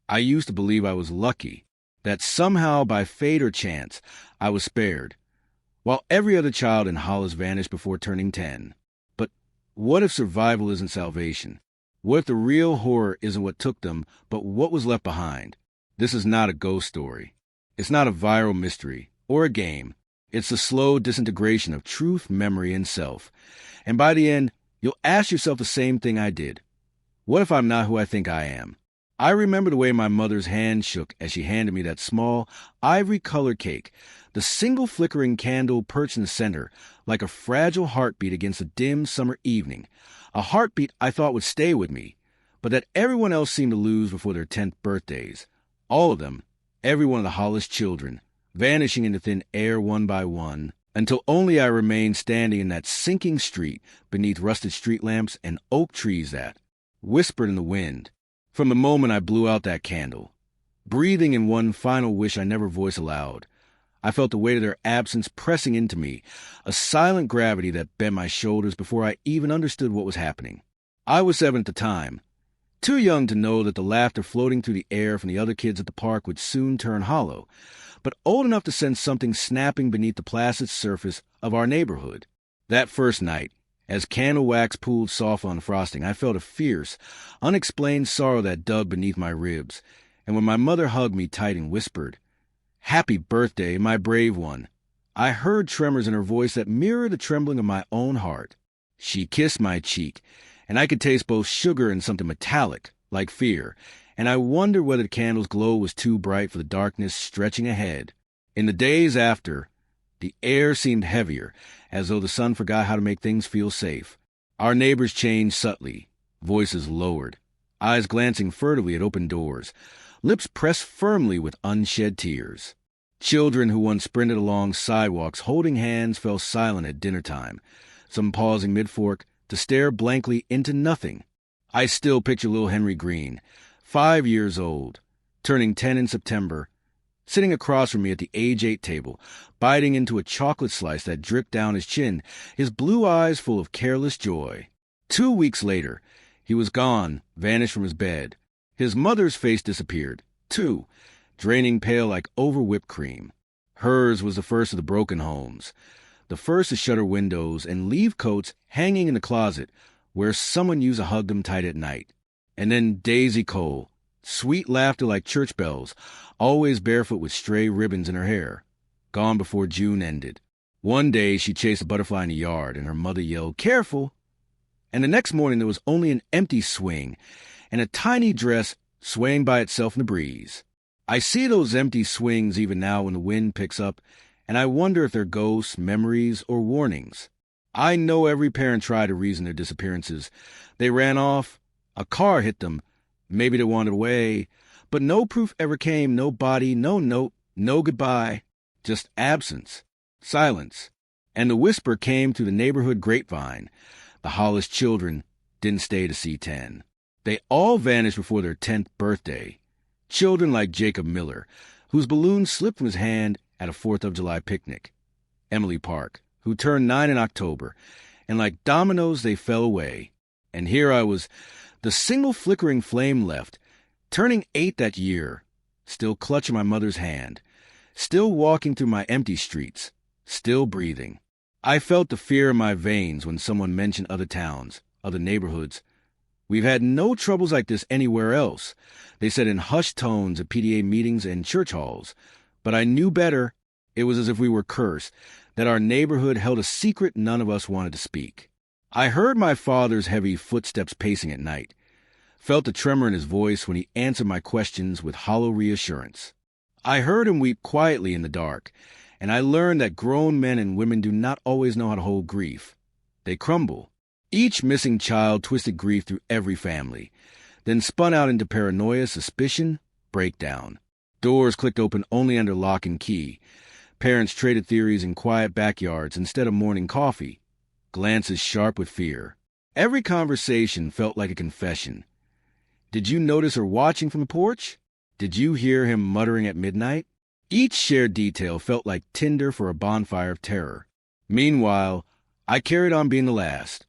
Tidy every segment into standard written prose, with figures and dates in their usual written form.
I used to believe I was lucky, that somehow by fate or chance I was spared, while every other child in Hollis vanished before turning 10. But what if survival isn't salvation? What if the real horror isn't what took them, but what was left behind? This is not a ghost story. It's not a viral mystery or a game. It's the slow disintegration of truth, memory, and self. And by the end, you'll ask yourself the same thing I did. What if I'm not who I think I am? I remember the way my mother's hand shook as she handed me that small, ivory-colored cake, the single flickering candle perched in the center, like a fragile heartbeat against a dim summer evening, a heartbeat I thought would stay with me, but that everyone else seemed to lose before their 10th birthdays. All of them, every one of the Hollis children, vanishing into thin air one by one, until only I remained standing in that sinking street beneath rusted street lamps and oak trees that whispered in the wind. From the moment I blew out that candle, breathing in one final wish I never voiced aloud, I felt the weight of their absence pressing into me, a silent gravity that bent my shoulders before I even understood what was happening. I was 7 at the time, too young to know that the laughter floating through the air from the other kids at the park would soon turn hollow, but old enough to sense something snapping beneath the placid surface of our neighborhood. That first night, as candle wax pooled soft on the frosting, I felt a fierce, unexplained sorrow that dug beneath my ribs, and when my mother hugged me tight and whispered, "Happy birthday, my brave one," I heard tremors in her voice that mirrored the trembling of my own heart. She kissed my cheek, and I could taste both sugar and something metallic, like fear, and I wondered whether the candle's glow was too bright for the darkness stretching ahead. In the days after, the air seemed heavier, as though the sun forgot how to make things feel safe. Our neighbors changed subtly, voices lowered, eyes glancing furtively at open doors, lips pressed firmly with unshed tears. Children who once sprinted along sidewalks holding hands fell silent at dinner time, some pausing mid-fork to stare blankly into nothing. I still picture little Henry Green, 5 years old, turning 10 in September, sitting across from me at the age 8 table, biting into a chocolate slice that dripped down his chin, his blue eyes full of careless joy. 2 weeks later, he was gone, vanished from his bed. His mother's face disappeared, too, draining pale like over-whipped cream. Hers was the first of the broken homes, the first to shut her windows and leave coats hanging in the closet where someone used to hug them tight at night. And then Daisy Cole, sweet laughter like church bells, always barefoot with stray ribbons in her hair, gone before June ended. One day she chased a butterfly in the yard, and her mother yelled, "Careful!" And the next morning there was only an empty swing, and a tiny dress swaying by itself in the breeze. I see those empty swings even now when the wind picks up, and I wonder if they're ghosts, memories, or warnings. I know every parent tried to reason their disappearances. They ran off, a car hit them, maybe they wandered away, but no proof ever came, no body, no note, no goodbye, just absence, silence. And the whisper came through the neighborhood grapevine. The Hollis children didn't stay to see 10. They all vanished before their 10th birthday. Children like Jacob Miller, whose balloon slipped from his hand at a 4th of July picnic. Emily Park, who turned 9 in October, and like dominoes they fell away. And here I was, the single flickering flame left, turning 8 that year, still clutching my mother's hand, still walking through my empty streets, still breathing. I felt the fear in my veins when someone mentioned other towns, other neighborhoods. "We've had no troubles like this anywhere else," they said in hushed tones at PTA meetings and church halls. But I knew better. It was as if we were cursed, that our neighborhood held a secret none of us wanted to speak. I heard my father's heavy footsteps pacing at night, felt the tremor in his voice when he answered my questions with hollow reassurance. I heard him weep quietly in the dark, and I learned that grown men and women do not always know how to hold grief. They crumble. Each missing child twisted grief through every family, then spun out into paranoia, suspicion, breakdown. Doors clicked open only under lock and key. Parents traded theories in quiet backyards instead of morning coffee, glances sharp with fear. Every conversation felt like a confession. Did you notice her watching from the porch? Did you hear him muttering at midnight? Each shared detail felt like tinder for a bonfire of terror. Meanwhile, I carried on being the last.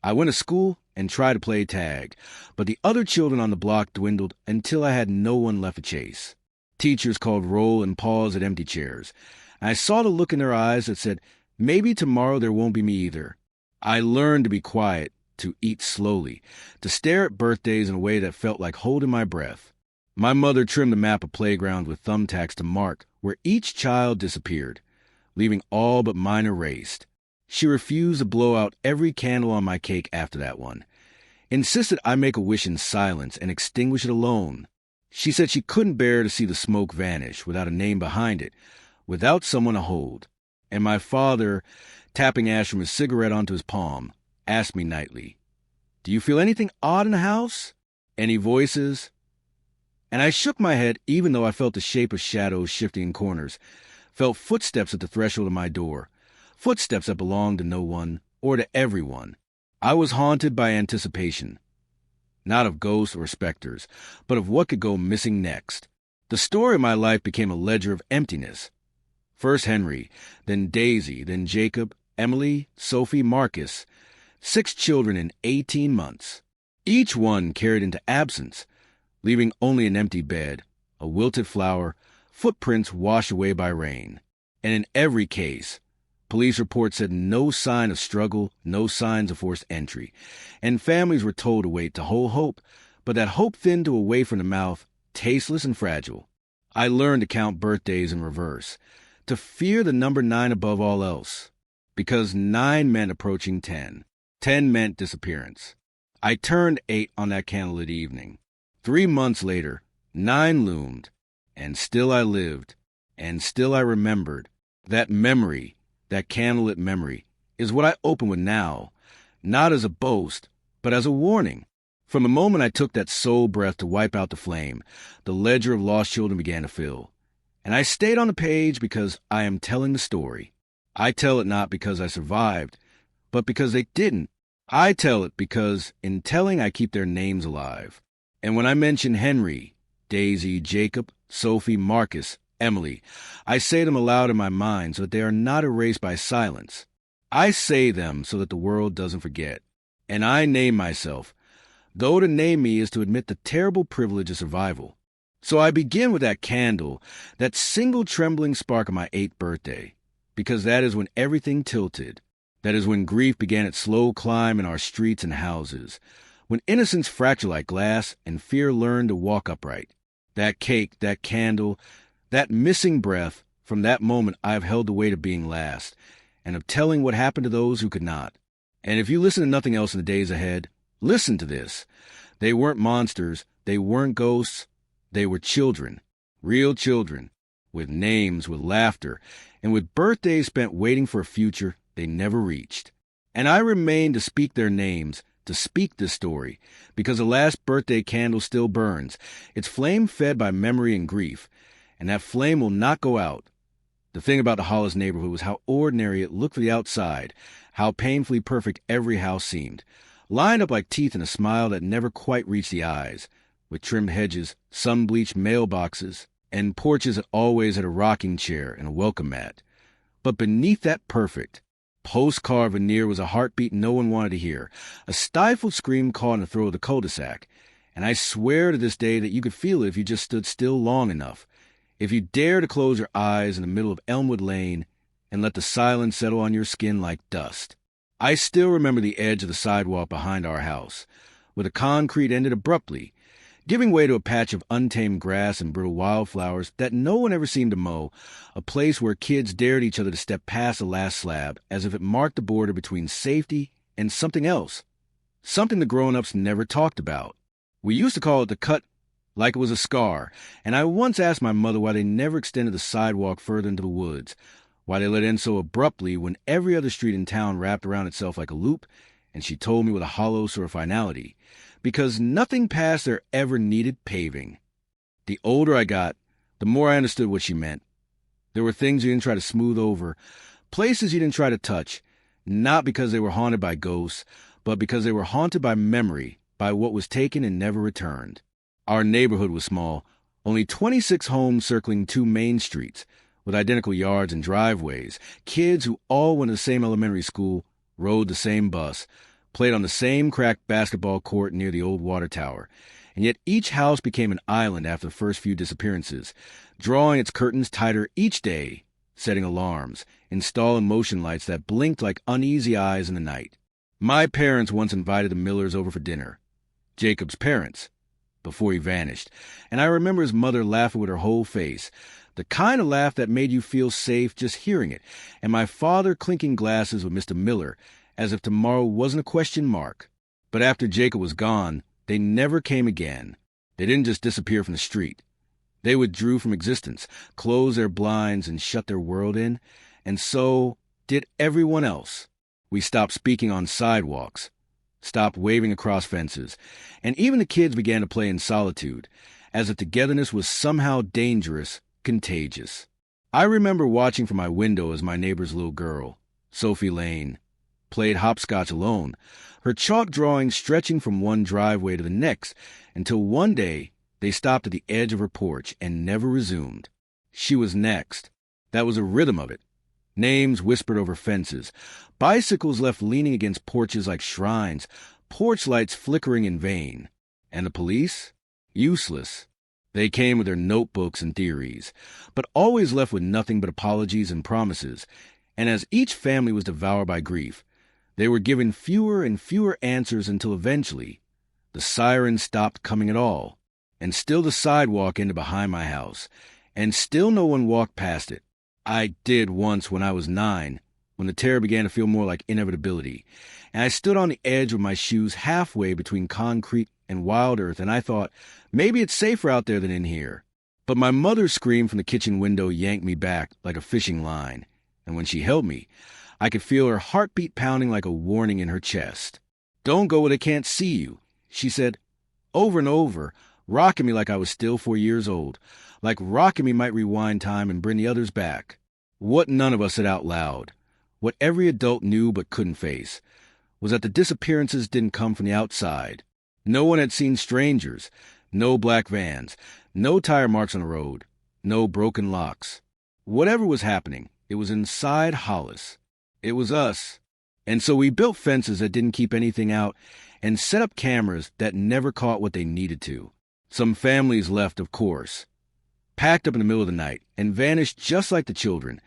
I went to school and try to play tag, but the other children on the block dwindled until I had no one left to chase. Teachers called roll and pause at empty chairs. I saw the look in their eyes that said, maybe tomorrow there won't be me either. I learned to be quiet, to eat slowly, to stare at birthdays in a way that felt like holding my breath. My mother trimmed the map of playgrounds with thumbtacks to mark where each child disappeared, leaving all but mine erased. She refused to blow out every candle on my cake after that one, insisted I make a wish in silence and extinguish it alone. She said she couldn't bear to see the smoke vanish without a name behind it, without someone to hold. And my father, tapping ash from his cigarette onto his palm, asked me nightly, "Do you feel anything odd in the house? Any voices?" And I shook my head even though I felt the shape of shadows shifting in corners, felt footsteps at the threshold of my door, footsteps that belonged to no one or to everyone. I was haunted by anticipation, not of ghosts or specters, but of what could go missing next. The story of my life became a ledger of emptiness. First Henry, then Daisy, then Jacob, Emily, Sophie, Marcus. 6 children in 18 months. Each one carried into absence, leaving only an empty bed, a wilted flower, footprints washed away by rain. And in every case, police reports said no sign of struggle, no signs of forced entry. And families were told to wait to hold hope, but that hope thinned to a wafer in the mouth, tasteless and fragile. I learned to count birthdays in reverse, to fear the number 9 above all else, because 9 meant approaching 10. 10 meant disappearance. I turned 8 on that candlelit evening. 3 months later, 9 loomed, and still I lived, and still I remembered. That memory, that candlelit memory, is what I open with now, not as a boast, but as a warning. From the moment I took that soul breath to wipe out the flame, the ledger of lost children began to fill. And I stayed on the page because I am telling the story. I tell it not because I survived, but because they didn't. I tell it because, in telling, I keep their names alive. And when I mention Henry, Daisy, Jacob, Sophie, Marcus, Emily, I say them aloud in my mind so that they are not erased by silence. I say them so that the world doesn't forget. And I name myself, though to name me is to admit the terrible privilege of survival. So I begin with that candle, that single trembling spark of my 8th birthday, because that is when everything tilted. That is when grief began its slow climb in our streets and houses, when innocence fractured like glass and fear learned to walk upright. That cake, that candle, that missing breath, from that moment I have held the weight of being last, and of telling what happened to those who could not. And if you listen to nothing else in the days ahead, listen to this. They weren't monsters, they weren't ghosts, they were children, real children, with names, with laughter, and with birthdays spent waiting for a future they never reached. And I remain to speak their names, to speak this story, because the last birthday candle still burns, its flame fed by memory and grief, and that flame will not go out. The thing about the Hollis neighborhood was how ordinary it looked from the outside, how painfully perfect every house seemed, lined up like teeth in a smile that never quite reached the eyes, with trimmed hedges, sun-bleached mailboxes, and porches that always had a rocking chair and a welcome mat. But beneath that perfect, postcard veneer was a heartbeat no one wanted to hear, a stifled scream caught in the throat of the cul-de-sac, and I swear to this day that you could feel it if you just stood still long enough, if you dare to close your eyes in the middle of Elmwood Lane and let the silence settle on your skin like dust. I still remember the edge of the sidewalk behind our house, where the concrete ended abruptly, giving way to a patch of untamed grass and brittle wildflowers that no one ever seemed to mow, a place where kids dared each other to step past the last slab as if it marked the border between safety and something else, something the grown-ups never talked about. We used to call it the cut like it was a scar, and I once asked my mother why they never extended the sidewalk further into the woods, why they let in so abruptly when every other street in town wrapped around itself like a loop, and she told me with a hollow sort of finality, because nothing past there ever needed paving. The older I got, the more I understood what she meant. There were things you didn't try to smooth over, places you didn't try to touch, not because they were haunted by ghosts, but because they were haunted by memory, by what was taken and never returned. Our neighborhood was small, only 26 homes circling 2 main streets, with identical yards and driveways, kids who all went to the same elementary school, rode the same bus, played on the same cracked basketball court near the old water tower, and yet each house became an island after the first few disappearances, drawing its curtains tighter each day, setting alarms, installing motion lights that blinked like uneasy eyes in the night. My parents once invited the Millers over for dinner, Jacob's parents, before he vanished, and I remember his mother laughing with her whole face, the kind of laugh that made you feel safe just hearing it, and my father clinking glasses with Mr. Miller as if tomorrow wasn't a question mark. But after Jacob was gone, they never came again. They didn't just disappear from the street. They withdrew from existence, closed their blinds, and shut their world in, and so did everyone else. We stopped speaking on sidewalks, stopped waving across fences, and even the kids began to play in solitude, as if togetherness was somehow dangerous, contagious. I remember watching from my window as my neighbor's little girl, Sophie Lane, played hopscotch alone, her chalk drawings stretching from one driveway to the next, until one day they stopped at the edge of her porch and never resumed. She was next. That was the rhythm of it. Names whispered over fences, bicycles left leaning against porches like shrines, porch lights flickering in vain. And the police? Useless. They came with their notebooks and theories, but always left with nothing but apologies and promises, and as each family was devoured by grief, they were given fewer and fewer answers until eventually the sirens stopped coming at all, and still the sidewalk ended behind my house, and still no one walked past it. I did once when I was 9, when the terror began to feel more like inevitability, and I stood on the edge with my shoes halfway between concrete and wild earth, and I thought, maybe it's safer out there than in here. But my mother's scream from the kitchen window yanked me back like a fishing line, and when she held me, I could feel her heartbeat pounding like a warning in her chest. "Don't go where they can't see you," she said, over and over, rocking me like I was still 4 years old, like rocking me might rewind time and bring the others back. What none of us said out loud, what every adult knew but couldn't face, was that the disappearances didn't come from the outside. No one had seen strangers, no black vans, no tire marks on the road, no broken locks. Whatever was happening, it was inside Hollis. It was us. And so we built fences that didn't keep anything out and set up cameras that never caught what they needed to. Some families left, of course, packed up in the middle of the night and vanished just like the children,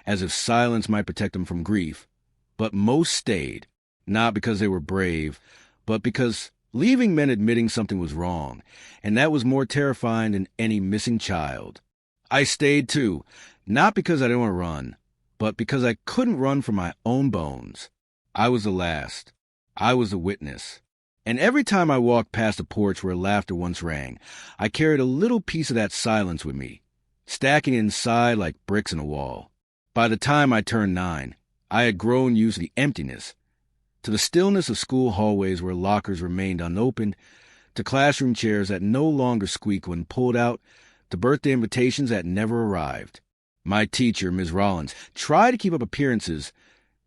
as if silence might protect them from grief. But most stayed, not because they were brave, but because leaving meant admitting something was wrong, and that was more terrifying than any missing child. I stayed too, not because I didn't want to run, but because I couldn't run from my own bones. I was the last. I was the witness. And every time I walked past a porch where laughter once rang, I carried a little piece of that silence with me, stacking inside like bricks in a wall. By the time I turned 9, I had grown used to the emptiness, to the stillness of school hallways where lockers remained unopened, to classroom chairs that no longer squeak when pulled out, to birthday invitations that never arrived. My teacher, Ms. Rollins, tried to keep up appearances,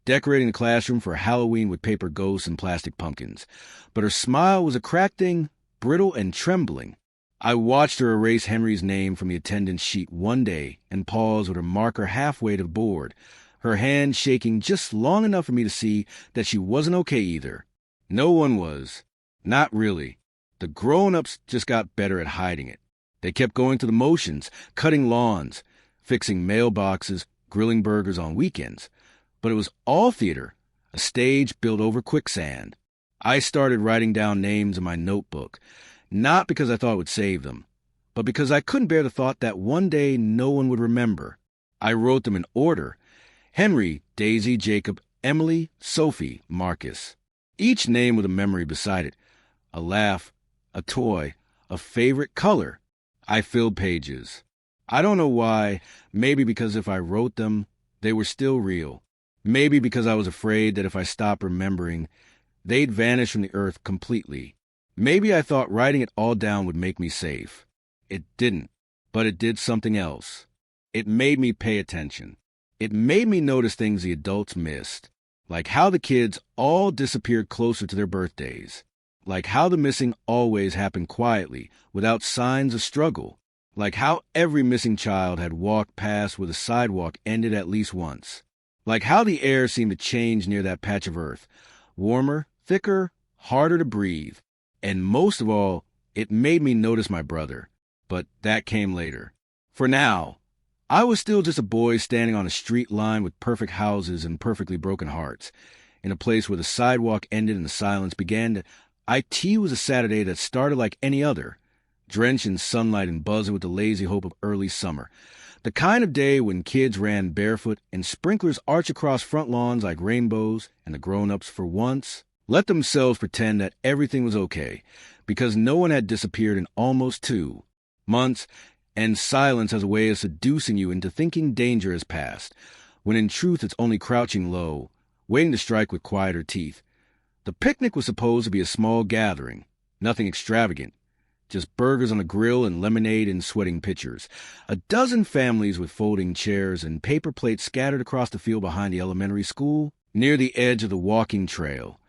decorating the classroom for Halloween with paper ghosts and plastic pumpkins, but her smile was a cracked thing, brittle and trembling. I watched her erase Henry's name from the attendance sheet one day and pause with her marker halfway to the board, her hand shaking just long enough for me to see that she wasn't okay either. No one was. Not really. The grown-ups just got better at hiding it. They kept going through the motions, cutting lawns, fixing mailboxes, grilling burgers on weekends. But it was all theater, a stage built over quicksand. I started writing down names in my notebook, not because I thought it would save them, but because I couldn't bear the thought that one day no one would remember. I wrote them in order: Henry, Daisy, Jacob, Emily, Sophie, Marcus. Each name with a memory beside it, a laugh, a toy, a favorite color. I filled pages. I don't know why, maybe because if I wrote them, they were still real. Maybe because I was afraid that if I stopped remembering, they'd vanish from the earth completely. Maybe I thought writing it all down would make me safe. It didn't, but it did something else. It made me pay attention. It made me notice things the adults missed, like how the kids all disappeared closer to their birthdays, like how the missing always happened quietly, without signs of struggle, like how every missing child had walked past where the sidewalk ended at least once, like how the air seemed to change near that patch of earth, warmer, thicker, harder to breathe, and most of all, it made me notice my brother. But that came later. For now, I was still just a boy standing on a street lined with perfect houses and perfectly broken hearts, in a place where the sidewalk ended and the silence began. IT was a Saturday that started like any other, drenched in sunlight and buzzing with the lazy hope of early summer. The kind of day when kids ran barefoot and sprinklers arched across front lawns like rainbows, and the grown-ups, for once, let themselves pretend that everything was okay, because no one had disappeared in almost 2 months, and silence has a way of seducing you into thinking danger has passed, when in truth it's only crouching low, waiting to strike with quieter teeth. The picnic was supposed to be a small gathering, nothing extravagant, just burgers on a grill and lemonade in sweating pitchers. A dozen families with folding chairs and paper plates scattered across the field behind the elementary school, near the edge of the walking trail,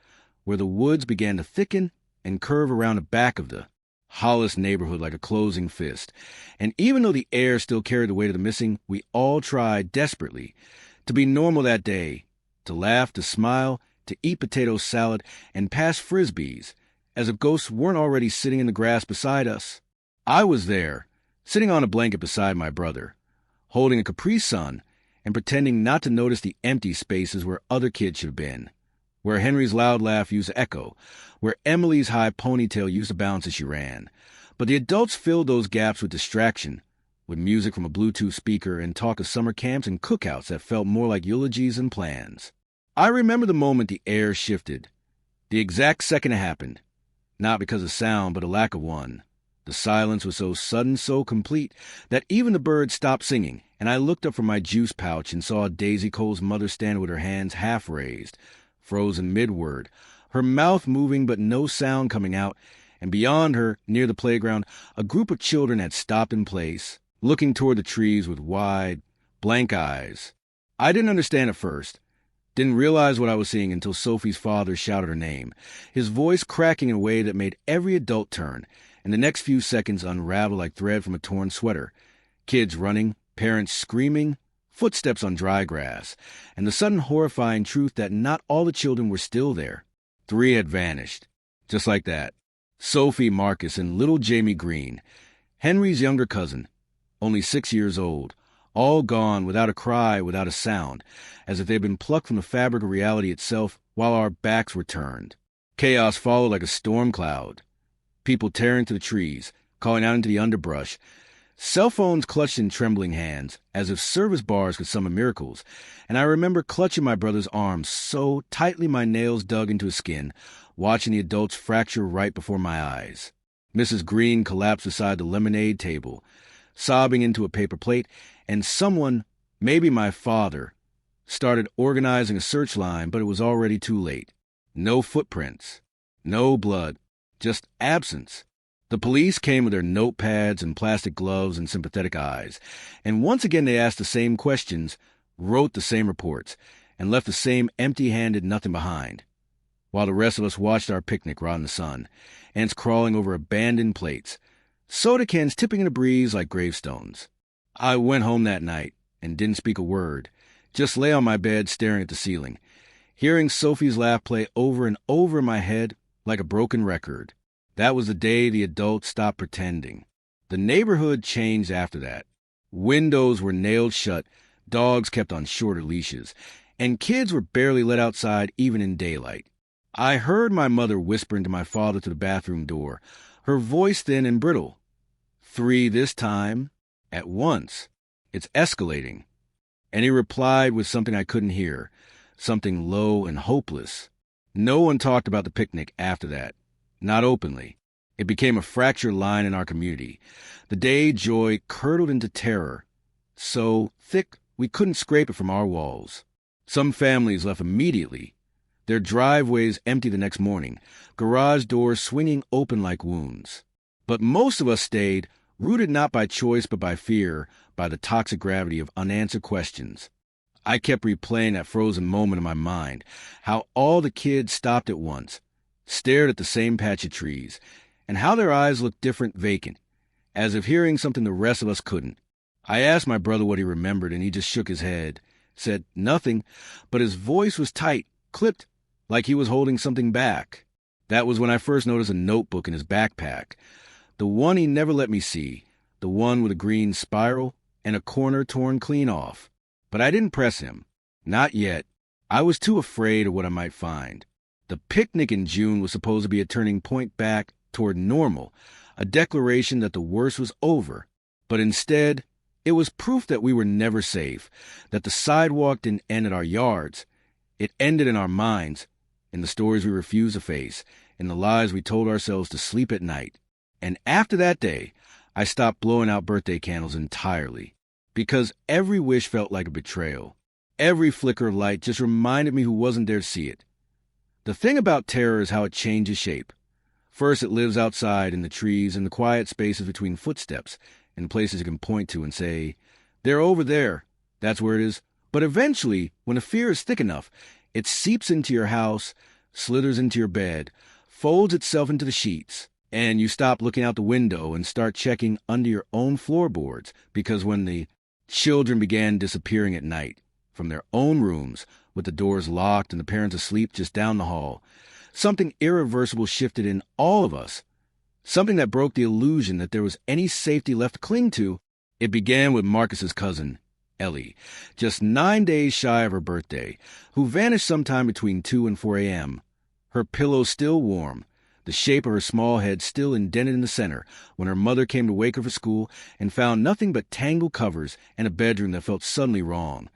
where the woods began to thicken and curve around the back of the Hollis neighborhood like a closing fist. And even though the air still carried the weight of the missing, we all tried desperately to be normal that day, to laugh, to smile, to eat potato salad and pass frisbees, as if ghosts weren't already sitting in the grass beside us. I was there, sitting on a blanket beside my brother, holding a Capri Sun and pretending not to notice the empty spaces where other kids should have been, where Henry's loud laugh used to echo, where Emily's high ponytail used to bounce as she ran. But the adults filled those gaps with distraction, with music from a Bluetooth speaker and talk of summer camps and cookouts that felt more like eulogies and plans. I remember the moment the air shifted, the exact second it happened, not because of sound but a lack of one. The silence was so sudden, so complete, that even the birds stopped singing, and I looked up from my juice pouch and saw Daisy Cole's mother stand with her hands half raised, frozen midward, her mouth moving but no sound coming out, and beyond her, near the playground, a group of children had stopped in place, looking toward the trees with wide, blank eyes. I didn't understand at first, didn't realize what I was seeing until Sophie's father shouted her name, his voice cracking in a way that made every adult turn, and the next few seconds unraveled like thread from a torn sweater. Kids running, parents screaming, footsteps on dry grass, and the sudden horrifying truth that not all the children were still there. 3 had vanished, just like that. Sophie, Marcus, and little Jamie Green, Henry's younger cousin, only 6 years old, all gone without a cry, without a sound, as if they had been plucked from the fabric of reality itself while our backs were turned. Chaos followed like a storm cloud. People tearing to the trees, calling out into the underbrush, cell phones clutched in trembling hands, as if service bars could summon miracles, and I remember clutching my brother's arm so tightly my nails dug into his skin, watching the adults fracture right before my eyes. Mrs. Green collapsed beside the lemonade table, sobbing into a paper plate, and someone, maybe my father, started organizing a search line, but it was already too late. No footprints, no blood, just absence. The police came with their notepads and plastic gloves and sympathetic eyes, and once again they asked the same questions, wrote the same reports, and left the same empty-handed nothing behind, while the rest of us watched our picnic rot in the sun, ants crawling over abandoned plates, soda cans tipping in the breeze like gravestones. I went home that night and didn't speak a word, just lay on my bed staring at the ceiling, hearing Sophie's laugh play over and over in my head like a broken record. That was the day the adults stopped pretending. The neighborhood changed after that. Windows were nailed shut, dogs kept on shorter leashes, and kids were barely let outside even in daylight. I heard my mother whispering to my father through the bathroom door, her voice thin and brittle. 3 this time, at once. It's escalating. And he replied with something I couldn't hear, something low and hopeless. No one talked about the picnic after that. Not openly. It became a fractured line in our community. The day joy curdled into terror, so thick we couldn't scrape it from our walls. Some families left immediately, their driveways empty the next morning, garage doors swinging open like wounds. But most of us stayed, rooted not by choice but by fear, by the toxic gravity of unanswered questions. I kept replaying that frozen moment in my mind, how all the kids stopped at once, stared at the same patch of trees, and how their eyes looked different, vacant, as if hearing something the rest of us couldn't. I asked my brother what he remembered, and he just shook his head, said nothing, but his voice was tight, clipped, like he was holding something back. That was when I first noticed a notebook in his backpack, the one he never let me see, the one with a green spiral and a corner torn clean off. But I didn't press him. Not yet. I was too afraid of what I might find. The picnic in June was supposed to be a turning point back toward normal, a declaration that the worst was over. But instead, it was proof that we were never safe, that the sidewalk didn't end at our yards. It ended in our minds, in the stories we refused to face, in the lies we told ourselves to sleep at night. And after that day, I stopped blowing out birthday candles entirely, because every wish felt like a betrayal. Every flicker of light just reminded me who wasn't there to see it. The thing about terror is how it changes shape. First, it lives outside in the trees and the quiet spaces between footsteps, in places you can point to and say, "They're over there. That's where it is." But eventually, when the fear is thick enough, it seeps into your house, slithers into your bed, folds itself into the sheets, and you stop looking out the window and start checking under your own floorboards, because when the children began disappearing at night from their own rooms with the doors locked and the parents asleep just down the hall, something irreversible shifted in all of us, something that broke the illusion that there was any safety left to cling to. It began with Marcus's cousin, Ellie, just 9 days shy of her birthday, who vanished sometime between 2 and 4 a.m., her pillow still warm, the shape of her small head still indented in the center, when her mother came to wake her for school and found nothing but tangled covers and a bedroom that felt suddenly wrong,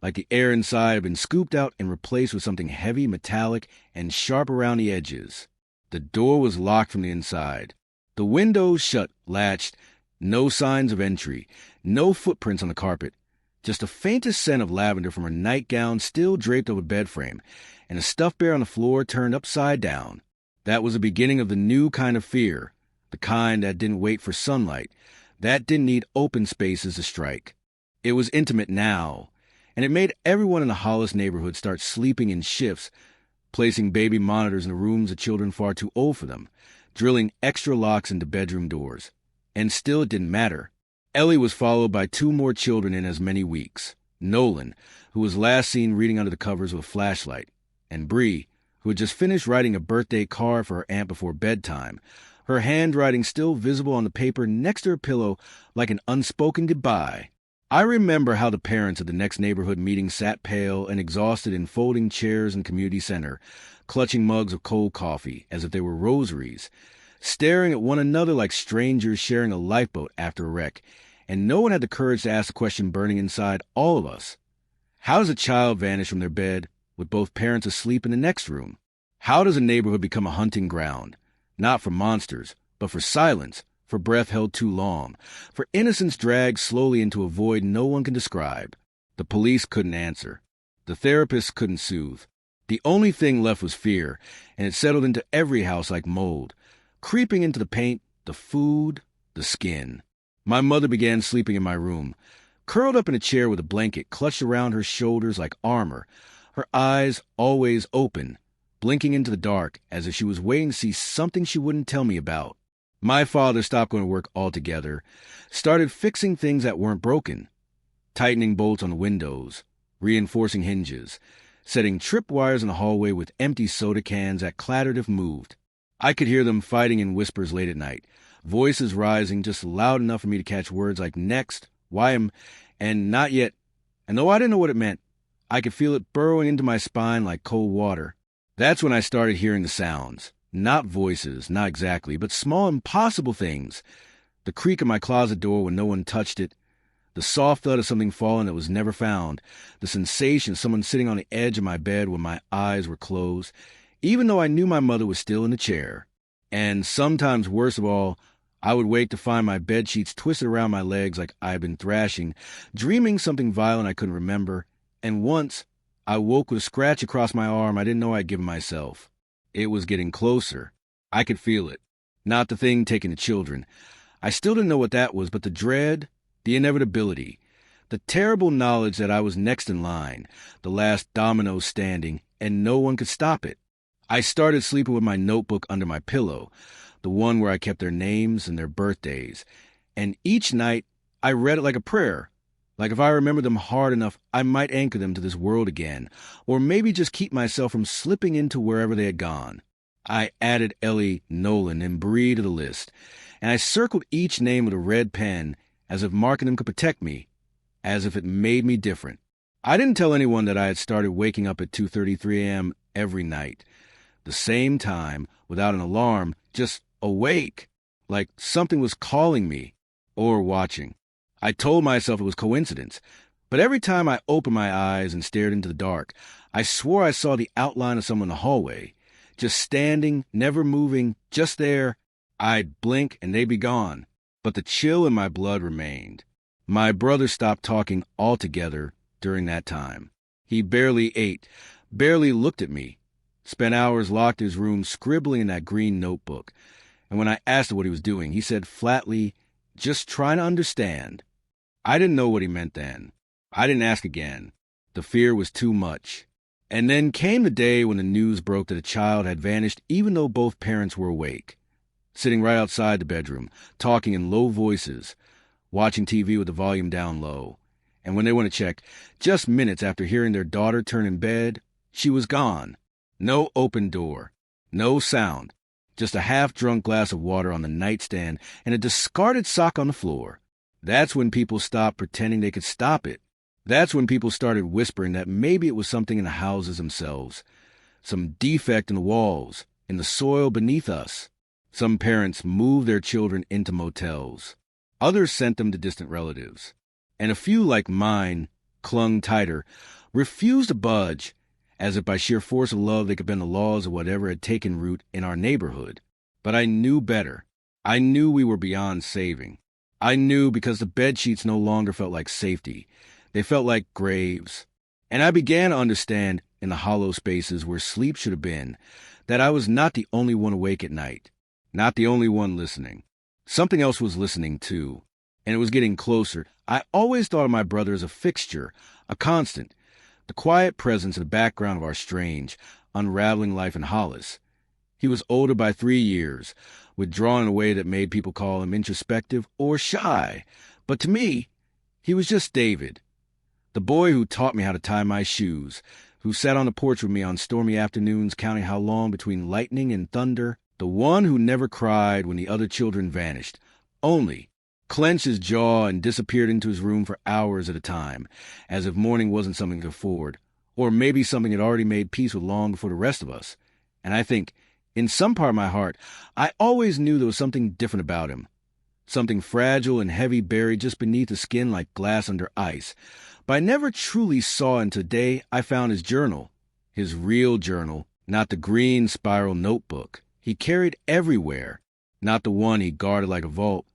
like the air inside had been scooped out and replaced with something heavy, metallic, and sharp around the edges. The door was locked from the inside. The windows shut, latched, no signs of entry, no footprints on the carpet, just the faintest scent of lavender from her nightgown still draped over the bed frame, and a stuffed bear on the floor turned upside down. That was the beginning of the new kind of fear, the kind that didn't wait for sunlight, that didn't need open spaces to strike. It was intimate now, and it made everyone in the Hollis neighborhood start sleeping in shifts, placing baby monitors in the rooms of children far too old for them, drilling extra locks into bedroom doors. And still it didn't matter. Ellie was followed by 2 more children in as many weeks. Nolan, who was last seen reading under the covers with a flashlight, and Bree, who had just finished writing a birthday card for her aunt before bedtime, her handwriting still visible on the paper next to her pillow like an unspoken goodbye. I remember how the parents at the next neighborhood meeting sat pale and exhausted in folding chairs in the community center, clutching mugs of cold coffee as if they were rosaries, staring at one another like strangers sharing a lifeboat after a wreck, and no one had the courage to ask the question burning inside all of us. How does a child vanish from their bed with both parents asleep in the next room? How does a neighborhood become a hunting ground, not for monsters, but for silence, for breath held too long, for innocence dragged slowly into a void no one can describe? The police couldn't answer. The therapists couldn't soothe. The only thing left was fear, and it settled into every house like mold, creeping into the paint, the food, the skin. My mother began sleeping in my room, curled up in a chair with a blanket clutched around her shoulders like armor, her eyes always open, blinking into the dark as if she was waiting to see something she wouldn't tell me about. My father stopped going to work altogether, started fixing things that weren't broken, tightening bolts on the windows, reinforcing hinges, setting tripwires in the hallway with empty soda cans that clattered if moved. I could hear them fighting in whispers late at night, voices rising just loud enough for me to catch words like next, and not yet. And though I didn't know what it meant, I could feel it burrowing into my spine like cold water. That's when I started hearing the sounds. Not voices, not exactly, but small impossible things. The creak of my closet door when no one touched it, the soft thud of something falling that was never found, the sensation of someone sitting on the edge of my bed when my eyes were closed, even though I knew my mother was still in the chair. And sometimes, worst of all, I would wake to find my bed sheets twisted around my legs like I had been thrashing, dreaming something violent I couldn't remember. And once, I woke with a scratch across my arm I didn't know I'd given myself. It was getting closer. I could feel it. Not the thing taking the children. I still didn't know what that was, but the dread, the inevitability, the terrible knowledge that I was next in line, the last domino standing, and no one could stop it. I started sleeping with my notebook under my pillow, the one where I kept their names and their birthdays, and each night I read it like a prayer, Like if I remember them hard enough, I might anchor them to this world again, or maybe just keep myself from slipping into wherever they had gone. I added Ellie, Nolan, and Bree to the list, and I circled each name with a red pen, as if marking them could protect me, as if it made me different. I didn't tell anyone that I had started waking up at 2:33 a.m. every night. The same time, without an alarm, just awake, like something was calling me or watching. I told myself it was coincidence, but every time I opened my eyes and stared into the dark, I swore I saw the outline of someone in the hallway, just standing, never moving, just there. I'd blink and they'd be gone, but the chill in my blood remained. My brother stopped talking altogether during that time. He barely ate, barely looked at me, spent hours locked in his room scribbling in that green notebook. And when I asked him what he was doing, he said flatly, "Just trying to understand." I didn't know what he meant then. I didn't ask again. The fear was too much. And then came the day when the news broke that a child had vanished even though both parents were awake. Sitting right outside the bedroom, talking in low voices, watching TV with the volume down low. And when they went to check, just minutes after hearing their daughter turn in bed, she was gone. No open door, no sound, just a half-drunk glass of water on the nightstand and a discarded sock on the floor. That's when people stopped pretending they could stop it. That's when people started whispering that maybe it was something in the houses themselves, some defect in the walls, in the soil beneath us. Some parents moved their children into motels. Others sent them to distant relatives. And a few, like mine, clung tighter, refused to budge, as if by sheer force of love they could bend the laws of whatever had taken root in our neighborhood. But I knew better. I knew we were beyond saving. I knew because the bedsheets no longer felt like safety. They felt like graves. And I began to understand, in the hollow spaces where sleep should have been, that I was not the only one awake at night, not the only one listening. Something else was listening too, and it was getting closer. I always thought of my brother as a fixture, a constant, the quiet presence in the background of our strange, unraveling life in Hollis. He was older by 3 years, withdrawn in a way that made people call him introspective or shy. But to me, he was just David, the boy who taught me how to tie my shoes, who sat on the porch with me on stormy afternoons counting how long between lightning and thunder, the one who never cried when the other children vanished, only clenched his jaw and disappeared into his room for hours at a time, as if mourning wasn't something to afford, or maybe something he'd already made peace with long before the rest of us. And I think, in some part of my heart, I always knew there was something different about him, something fragile and heavy buried just beneath the skin like glass under ice. But I never truly saw until today I found his journal, his real journal, not the green spiral notebook he carried everywhere, not the one he guarded like a vault,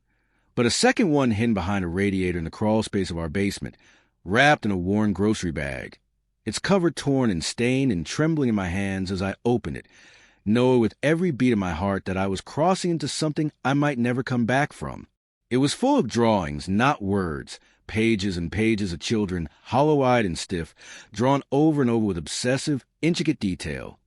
but a second one hidden behind a radiator in the crawl space of our basement, wrapped in a worn grocery bag. Its cover torn and stained and trembling in my hands as I opened it, knowing with every beat of my heart that I was crossing into something I might never come back from. It was full of drawings, not words, pages and pages of children, hollow-eyed and stiff, drawn over and over with obsessive, intricate detail.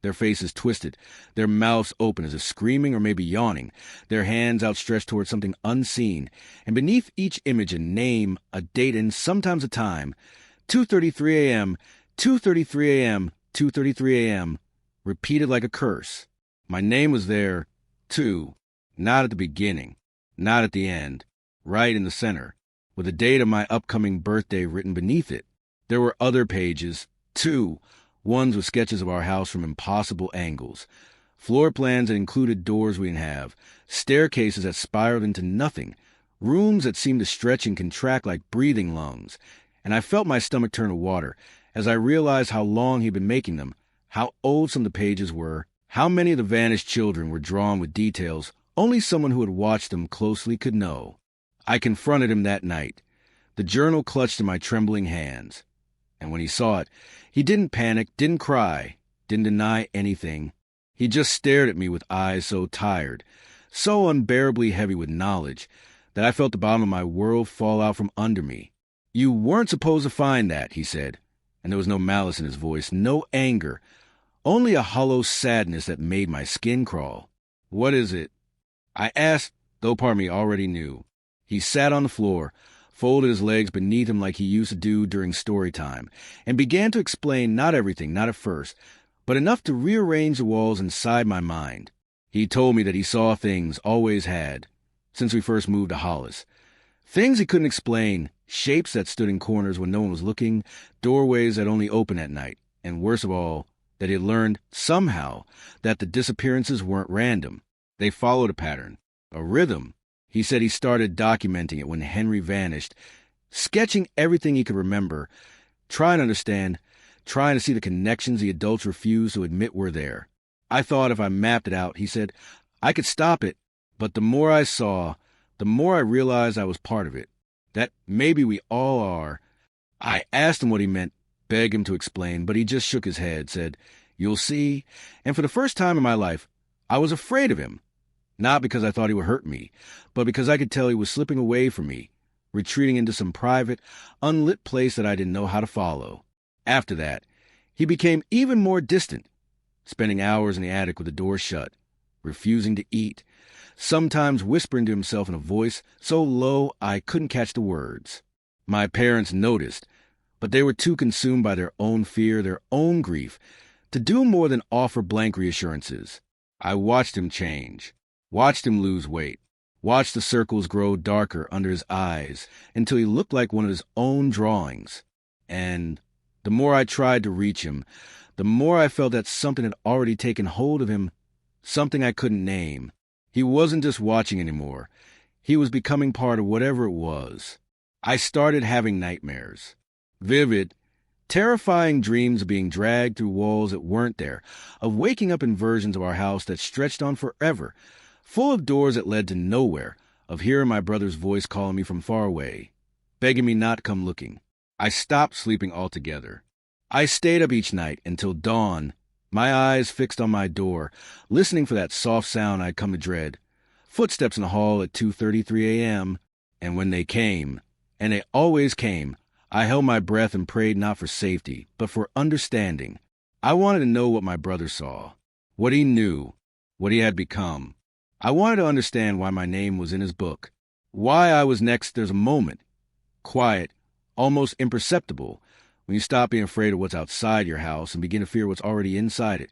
Their faces twisted, their mouths open as if screaming or maybe yawning, their hands outstretched towards something unseen, and beneath each image a name, a date, and sometimes a time. 2:33 a.m., 2:33 a.m., 2:33 a.m., repeated like a curse. My name was there, too, not at the beginning, not at the end, right in the center, with the date of my upcoming birthday written beneath it. There were other pages, too, ones with sketches of our house from impossible angles, floor plans that included doors we didn't have, staircases that spiraled into nothing, rooms that seemed to stretch and contract like breathing lungs. And I felt my stomach turn to water as I realized how long he'd been making them, how old some of the pages were, how many of the vanished children were drawn with details only someone who had watched them closely could know. I confronted him that night, the journal clutched in my trembling hands. And when he saw it, he didn't panic, didn't cry, didn't deny anything. He just stared at me with eyes so tired, so unbearably heavy with knowledge, that I felt the bottom of my world fall out from under me. "You weren't supposed to find that," he said, and there was no malice in his voice, no anger, only a hollow sadness that made my skin crawl. "What is it?" I asked, though part of me already knew. He sat on the floor, folded his legs beneath him like he used to do during story time, and began to explain not everything, not at first, but enough to rearrange the walls inside my mind. He told me that he saw things, always had, since we first moved to Hollis. Things he couldn't explain, shapes that stood in corners when no one was looking, doorways that only open at night, and worst of all, that he had learned, somehow, that the disappearances weren't random. They followed a pattern, a rhythm. He said he started documenting it when Henry vanished, sketching everything he could remember, trying to understand, trying to see the connections the adults refused to admit were there. I thought if I mapped it out, he said, I could stop it, but the more I saw, the more I realized I was part of it, that maybe we all are. I asked him what he meant, begged him to explain, but he just shook his head, said, You'll see, and for the first time in my life, I was afraid of him. Not because I thought he would hurt me, but because I could tell he was slipping away from me, retreating into some private, unlit place that I didn't know how to follow. After that, he became even more distant, spending hours in the attic with the door shut, refusing to eat, sometimes whispering to himself in a voice so low I couldn't catch the words. My parents noticed, but they were too consumed by their own fear, their own grief, to do more than offer blank reassurances. I watched him change. Watched him lose weight, watched the circles grow darker under his eyes until he looked like one of his own drawings. And the more I tried to reach him, the more I felt that something had already taken hold of him, something I couldn't name. He wasn't just watching anymore. He was becoming part of whatever it was. I started having nightmares. Vivid, terrifying dreams of being dragged through walls that weren't there, of waking up in versions of our house that stretched on forever, full of doors that led to nowhere, of hearing my brother's voice calling me from far away, begging me not to come looking. I stopped sleeping altogether. I stayed up each night until dawn, my eyes fixed on my door, listening for that soft sound I'd come to dread, footsteps in the hall at 2:33 a.m., and when they came, and they always came, I held my breath and prayed not for safety, but for understanding. I wanted to know what my brother saw, what he knew, what he had become. I wanted to understand why my name was in his book, why I was next. There's a moment, quiet, almost imperceptible, when you stop being afraid of what's outside your house and begin to fear what's already inside it.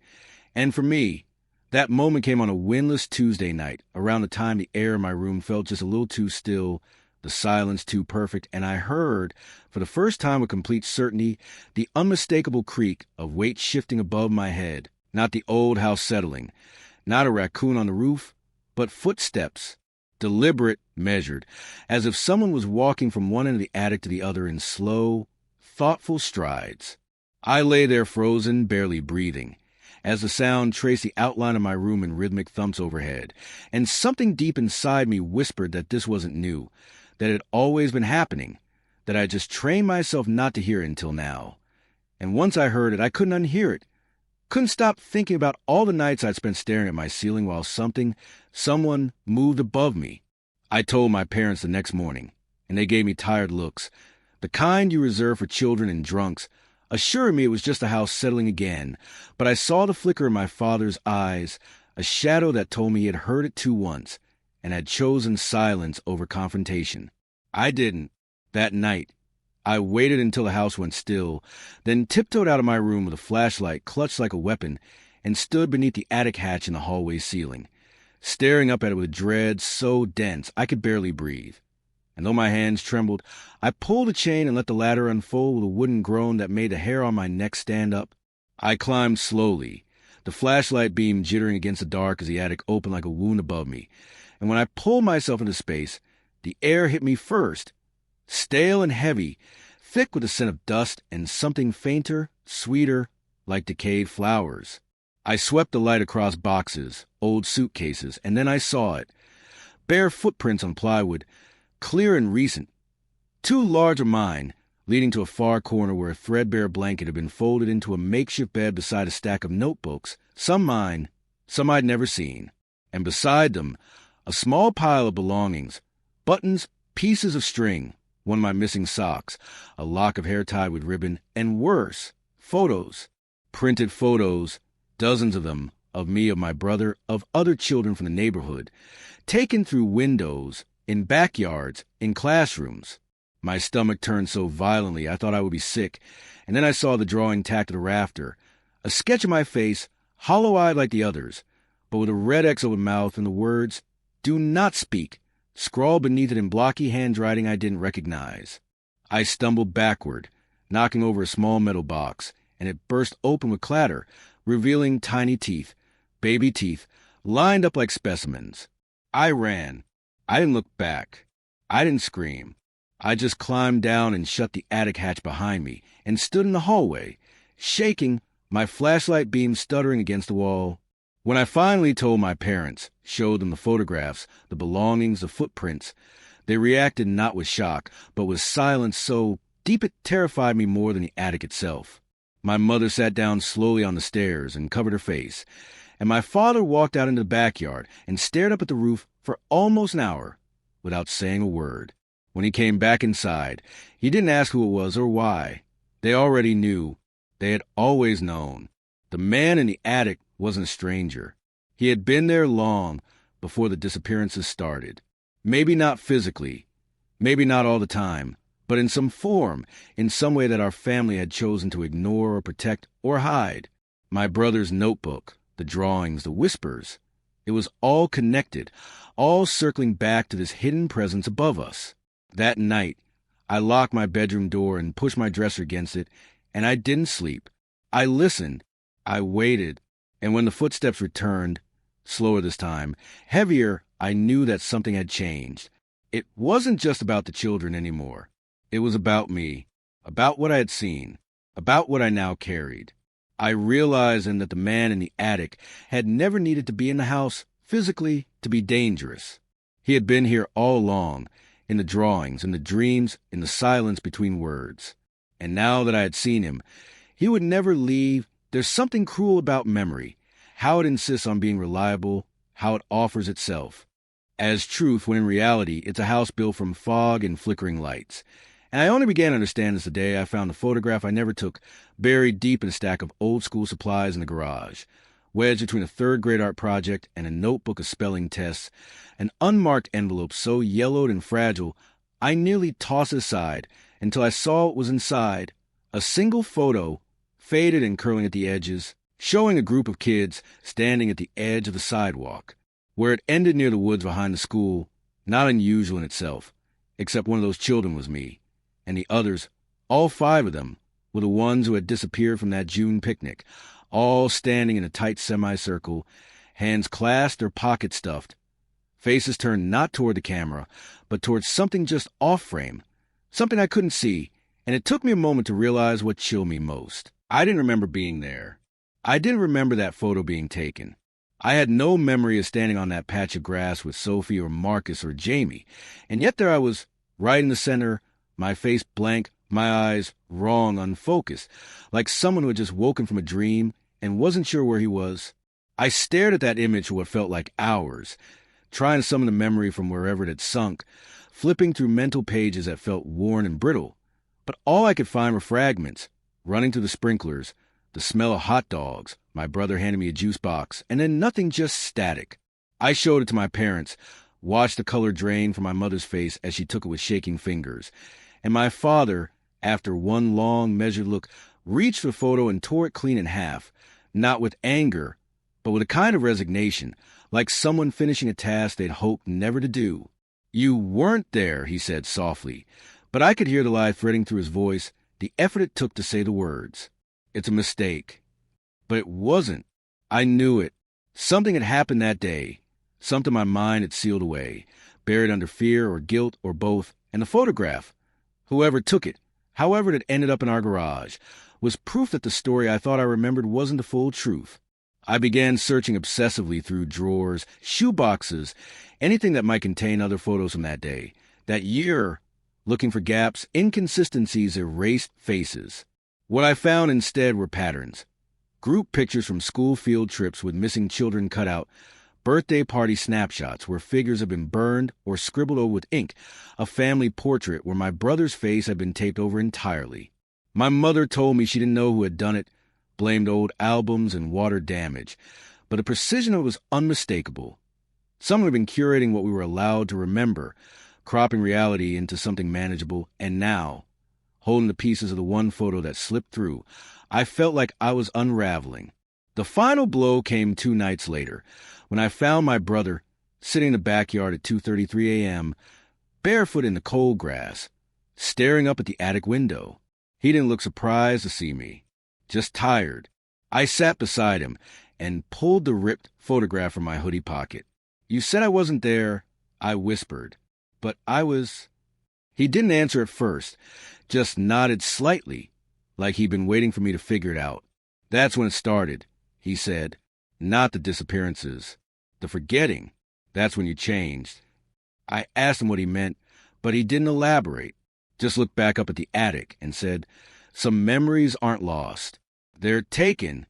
And for me, that moment came on a windless Tuesday night, around the time the air in my room felt just a little too still, the silence too perfect, and I heard, for the first time with complete certainty, the unmistakable creak of weight shifting above my head, not the old house settling, not a raccoon on the roof, but footsteps, deliberate, measured, as if someone was walking from one end of the attic to the other in slow, thoughtful strides. I lay there frozen, barely breathing, as the sound traced the outline of my room in rhythmic thumps overhead, and something deep inside me whispered that this wasn't new, that it had always been happening, that I had just trained myself not to hear it until now. And once I heard it, I couldn't unhear it. Couldn't stop thinking about all the nights I'd spent staring at my ceiling while someone moved above me. I told my parents the next morning, and they gave me tired looks, the kind you reserve for children and drunks, assuring me it was just the house settling again. But I saw the flicker in my father's eyes, a shadow that told me he had heard it too once, and had chosen silence over confrontation. I didn't. That night, I waited until the house went still, then tiptoed out of my room with a flashlight clutched like a weapon, and stood beneath the attic hatch in the hallway ceiling, staring up at it with dread so dense I could barely breathe. And though my hands trembled, I pulled the chain and let the ladder unfold with a wooden groan that made the hair on my neck stand up. I climbed slowly, the flashlight beam jittering against the dark as the attic opened like a wound above me. And when I pulled myself into space, the air hit me first, stale and heavy, thick with the scent of dust and something fainter, sweeter, like decayed flowers. I swept the light across boxes, old suitcases, and then I saw it. Bare footprints on plywood, clear and recent. Two large of mine, leading to a far corner where a threadbare blanket had been folded into a makeshift bed beside a stack of notebooks, some mine, some I'd never seen. And beside them, a small pile of belongings, buttons, pieces of string, one of my missing socks, a lock of hair tied with ribbon, and worse, photos, printed photos, dozens of them, of me, of my brother, of other children from the neighborhood, taken through windows, in backyards, in classrooms. My stomach turned so violently I thought I would be sick, and then I saw the drawing tacked to the rafter, a sketch of my face, hollow-eyed like the others, but with a red X over mouth and the words, "Do not speak," scrawled beneath it in blocky handwriting I didn't recognize. I stumbled backward, knocking over a small metal box, and it burst open with clatter, revealing tiny teeth, baby teeth, lined up like specimens. I ran. I didn't look back. I didn't scream. I just climbed down and shut the attic hatch behind me and stood in the hallway, shaking, my flashlight beam stuttering against the wall. When I finally told my parents, showed them the photographs, the belongings, the footprints, they reacted not with shock, but with silence so deep it terrified me more than the attic itself. My mother sat down slowly on the stairs and covered her face, and my father walked out into the backyard and stared up at the roof for almost an hour without saying a word. When he came back inside, he didn't ask who it was or why. They already knew. They had always known. The man in the attic wasn't a stranger. He had been there long before the disappearances started. Maybe not physically, maybe not all the time, but in some form, in some way that our family had chosen to ignore or protect or hide. My brother's notebook, the drawings, the whispers, it was all connected, all circling back to this hidden presence above us. That night, I locked my bedroom door and pushed my dresser against it, and I didn't sleep. I listened, I waited, and when the footsteps returned, slower this time, heavier, I knew that something had changed. It wasn't just about the children anymore. It was about me, about what I had seen, about what I now carried. I realized then that the man in the attic had never needed to be in the house physically to be dangerous. He had been here all along, in the drawings, in the dreams, in the silence between words. And now that I had seen him, he would never leave. There's something cruel about memory, how it insists on being reliable, how it offers itself as truth when in reality it's a house built from fog and flickering lights. And I only began to understand this the day I found the photograph I never took buried deep in a stack of old-school supplies in the garage, wedged between a third-grade art project and a notebook of spelling tests, an unmarked envelope so yellowed and fragile I nearly tossed it aside until I saw what was inside, a single photo, faded and curling at the edges, showing a group of kids standing at the edge of the sidewalk, where it ended near the woods behind the school, not unusual in itself, except one of those children was me, and the others, all 5 of them, were the ones who had disappeared from that June picnic, all standing in a tight semicircle, hands clasped or pockets stuffed, faces turned not toward the camera, but towards something just off-frame, something I couldn't see, and it took me a moment to realize what chilled me most. I didn't remember being there. I didn't remember that photo being taken. I had no memory of standing on that patch of grass with Sophie or Marcus or Jamie, and yet there I was, right in the center, my face blank, my eyes wrong, unfocused, like someone who had just woken from a dream and wasn't sure where he was. I stared at that image for what felt like hours, trying to summon the memory from wherever it had sunk, flipping through mental pages that felt worn and brittle. But all I could find were fragments, running through the sprinklers, the smell of hot dogs, my brother handed me a juice box, and then nothing, just static. I showed it to my parents, watched the color drain from my mother's face as she took it with shaking fingers, and my father, after one long, measured look, reached for the photo and tore it clean in half, not with anger, but with a kind of resignation, like someone finishing a task they'd hoped never to do. "You weren't there," he said softly, but I could hear the lie threading through his voice, the effort it took to say the words. "It's a mistake." But it wasn't. I knew it. Something had happened that day, something my mind had sealed away, buried under fear or guilt or both, and the photograph, whoever took it, however it had ended up in our garage, was proof that the story I thought I remembered wasn't the full truth. I began searching obsessively through drawers, shoe boxes, anything that might contain other photos from that day, that year, looking for gaps, inconsistencies, erased faces. What I found instead were patterns. Group pictures from school field trips with missing children cut out, birthday party snapshots where figures had been burned or scribbled over with ink, a family portrait where my brother's face had been taped over entirely. My mother told me she didn't know who had done it, blamed old albums and water damage, but the precision of it was unmistakable. Someone had been curating what we were allowed to remember, cropping reality into something manageable, and now, holding the pieces of the one photo that slipped through, I felt like I was unraveling. The final blow came 2 nights later, when I found my brother sitting in the backyard at 2:33 a.m., barefoot in the cold grass, staring up at the attic window. He didn't look surprised to see me, just tired. I sat beside him and pulled the ripped photograph from my hoodie pocket. "You said I wasn't there," I whispered, "but I was." He didn't answer at first, just nodded slightly, like he'd been waiting for me to figure it out. "That's when it started," he said. "Not the disappearances. The forgetting. That's when you changed." I asked him what he meant, but he didn't elaborate, just looked back up at the attic and said, "Some memories aren't lost. They're taken."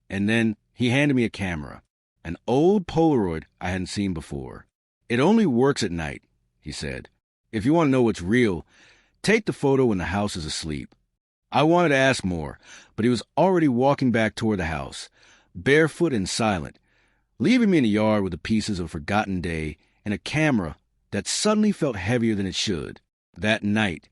And then he handed me a camera, an old Polaroid I hadn't seen before. "It only works at night," he said. "If you want to know what's real, take the photo when the house is asleep." I wanted to ask more, but he was already walking back toward the house, barefoot and silent, leaving me in the yard with the pieces of a forgotten day and a camera that suddenly felt heavier than it should. That night,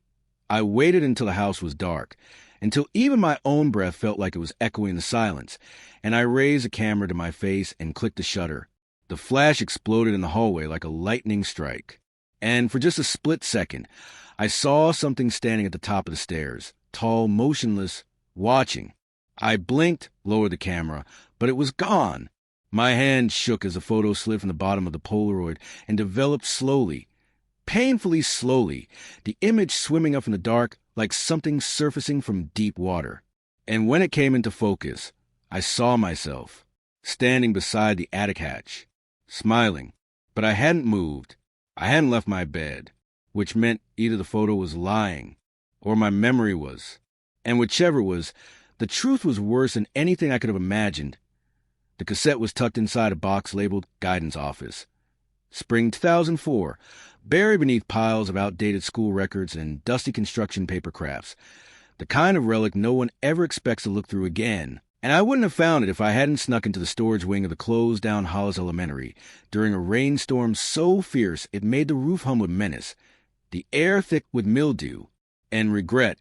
I waited until the house was dark, until even my own breath felt like it was echoing the silence, and I raised the camera to my face and clicked the shutter. The flash exploded in the hallway like a lightning strike. And for just a split second, I saw something standing at the top of the stairs, tall, motionless, watching. I blinked, lowered the camera, but it was gone. My hand shook as the photo slid from the bottom of the Polaroid and developed slowly, painfully slowly, the image swimming up in the dark like something surfacing from deep water. And when it came into focus, I saw myself, standing beside the attic hatch, smiling. But I hadn't moved. I hadn't left my bed, which meant either the photo was lying, or my memory was. And whichever was, the truth was worse than anything I could have imagined. The cassette was tucked inside a box labeled Guidance Office. Spring 2004, buried beneath piles of outdated school records and dusty construction paper crafts. The kind of relic no one ever expects to look through again. And I wouldn't have found it if I hadn't snuck into the storage wing of the closed-down Hollis Elementary during a rainstorm so fierce it made the roof hum with menace, the air thick with mildew and regret.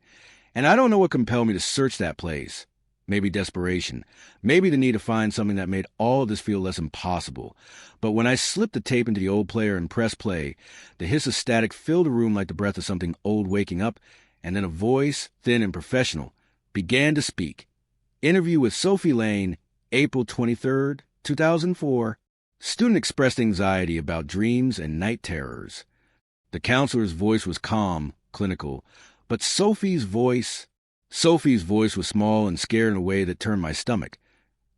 And I don't know what compelled me to search that place. Maybe desperation. Maybe the need to find something that made all of this feel less impossible. But when I slipped the tape into the old player and pressed play, the hiss of static filled the room like the breath of something old waking up, and then a voice, thin and professional, began to speak. Interview with Sophie Lane, April 23rd, 2004. Student expressed anxiety about dreams and night terrors. The counselor's voice was calm, clinical, but Sophie's voice was small and scared in a way that turned my stomach,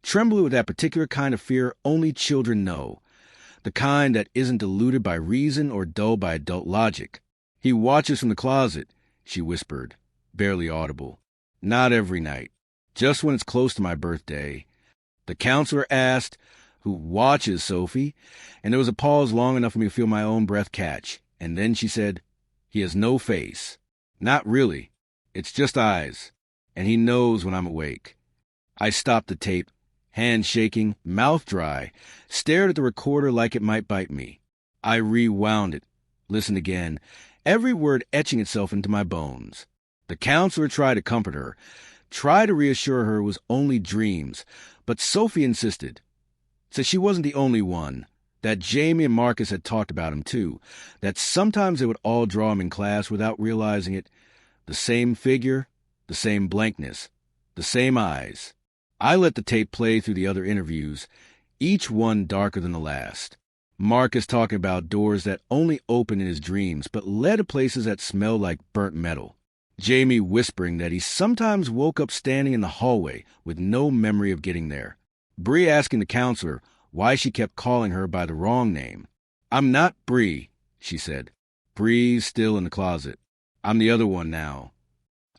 trembling with that particular kind of fear only children know, the kind that isn't diluted by reason or dulled by adult logic. "He watches from the closet," she whispered, barely audible. "Not every night, just when it's close to my birthday." The counselor asked, "Who watches, Sophie?" And there was a pause long enough for me to feel my own breath catch, and then she said, "He has no face." "Not really. It's just eyes, and he knows when I'm awake." I stopped the tape, hand shaking, mouth dry, stared at the recorder like it might bite me. I rewound it, listened again, every word etching itself into my bones. The counselor tried to comfort her, tried to reassure her it was only dreams, but Sophie insisted. Said she wasn't the only one, that Jamie and Marcus had talked about him too, that sometimes they would all draw him in class without realizing it. The same figure, the same blankness, the same eyes. I let the tape play through the other interviews, each one darker than the last. Marcus talking about doors that only opened in his dreams but led to places that smelled like burnt metal. Jamie whispering that he sometimes woke up standing in the hallway with no memory of getting there. Bree asking the counselor why she kept calling her by the wrong name. "I'm not Bree," she said. "Bree's still in the closet. I'm the other one now."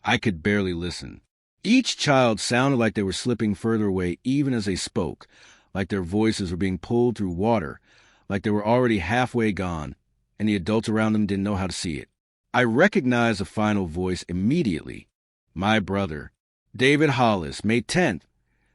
I could barely listen. Each child sounded like they were slipping further away even as they spoke, like their voices were being pulled through water, like they were already halfway gone, and the adults around them didn't know how to see it. I recognized the final voice immediately. My brother, David Hollis, May 10th,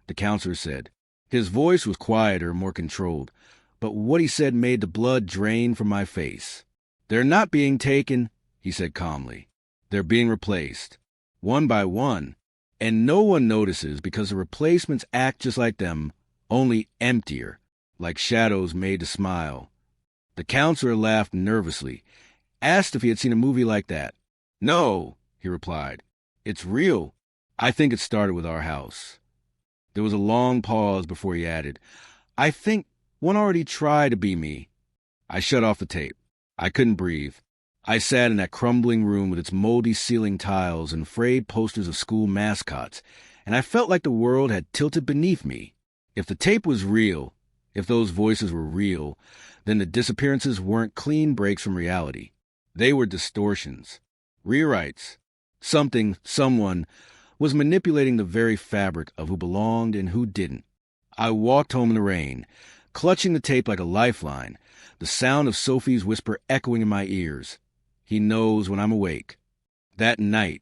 the counselor said. His voice was quieter, more controlled, but what he said made the blood drain from my face. "They're not being taken," he said calmly. "They're being replaced, one by one. And no one notices because the replacements act just like them, only emptier, like shadows made to smile." The counselor laughed nervously, asked if he had seen a movie like that. "No," he replied. "It's real. I think it started with our house." There was a long pause before he added, "I think one already tried to be me." I shut off the tape. I couldn't breathe. I sat in that crumbling room with its moldy ceiling tiles and frayed posters of school mascots, and I felt like the world had tilted beneath me. If the tape was real, if those voices were real, then the disappearances weren't clean breaks from reality. They were distortions, rewrites. Someone was manipulating the very fabric of who belonged and who didn't. I walked home in the rain, clutching the tape like a lifeline, the sound of Sophie's whisper echoing in my ears. "He knows when I'm awake." That night,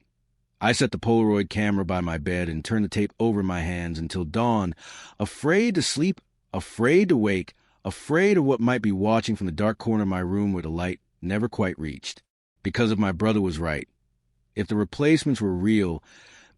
I set the Polaroid camera by my bed and turned the tape over in my hands until dawn, afraid to sleep, afraid to wake, afraid of what might be watching from the dark corner of my room where the light never quite reached. Because if my brother was right, if the replacements were real,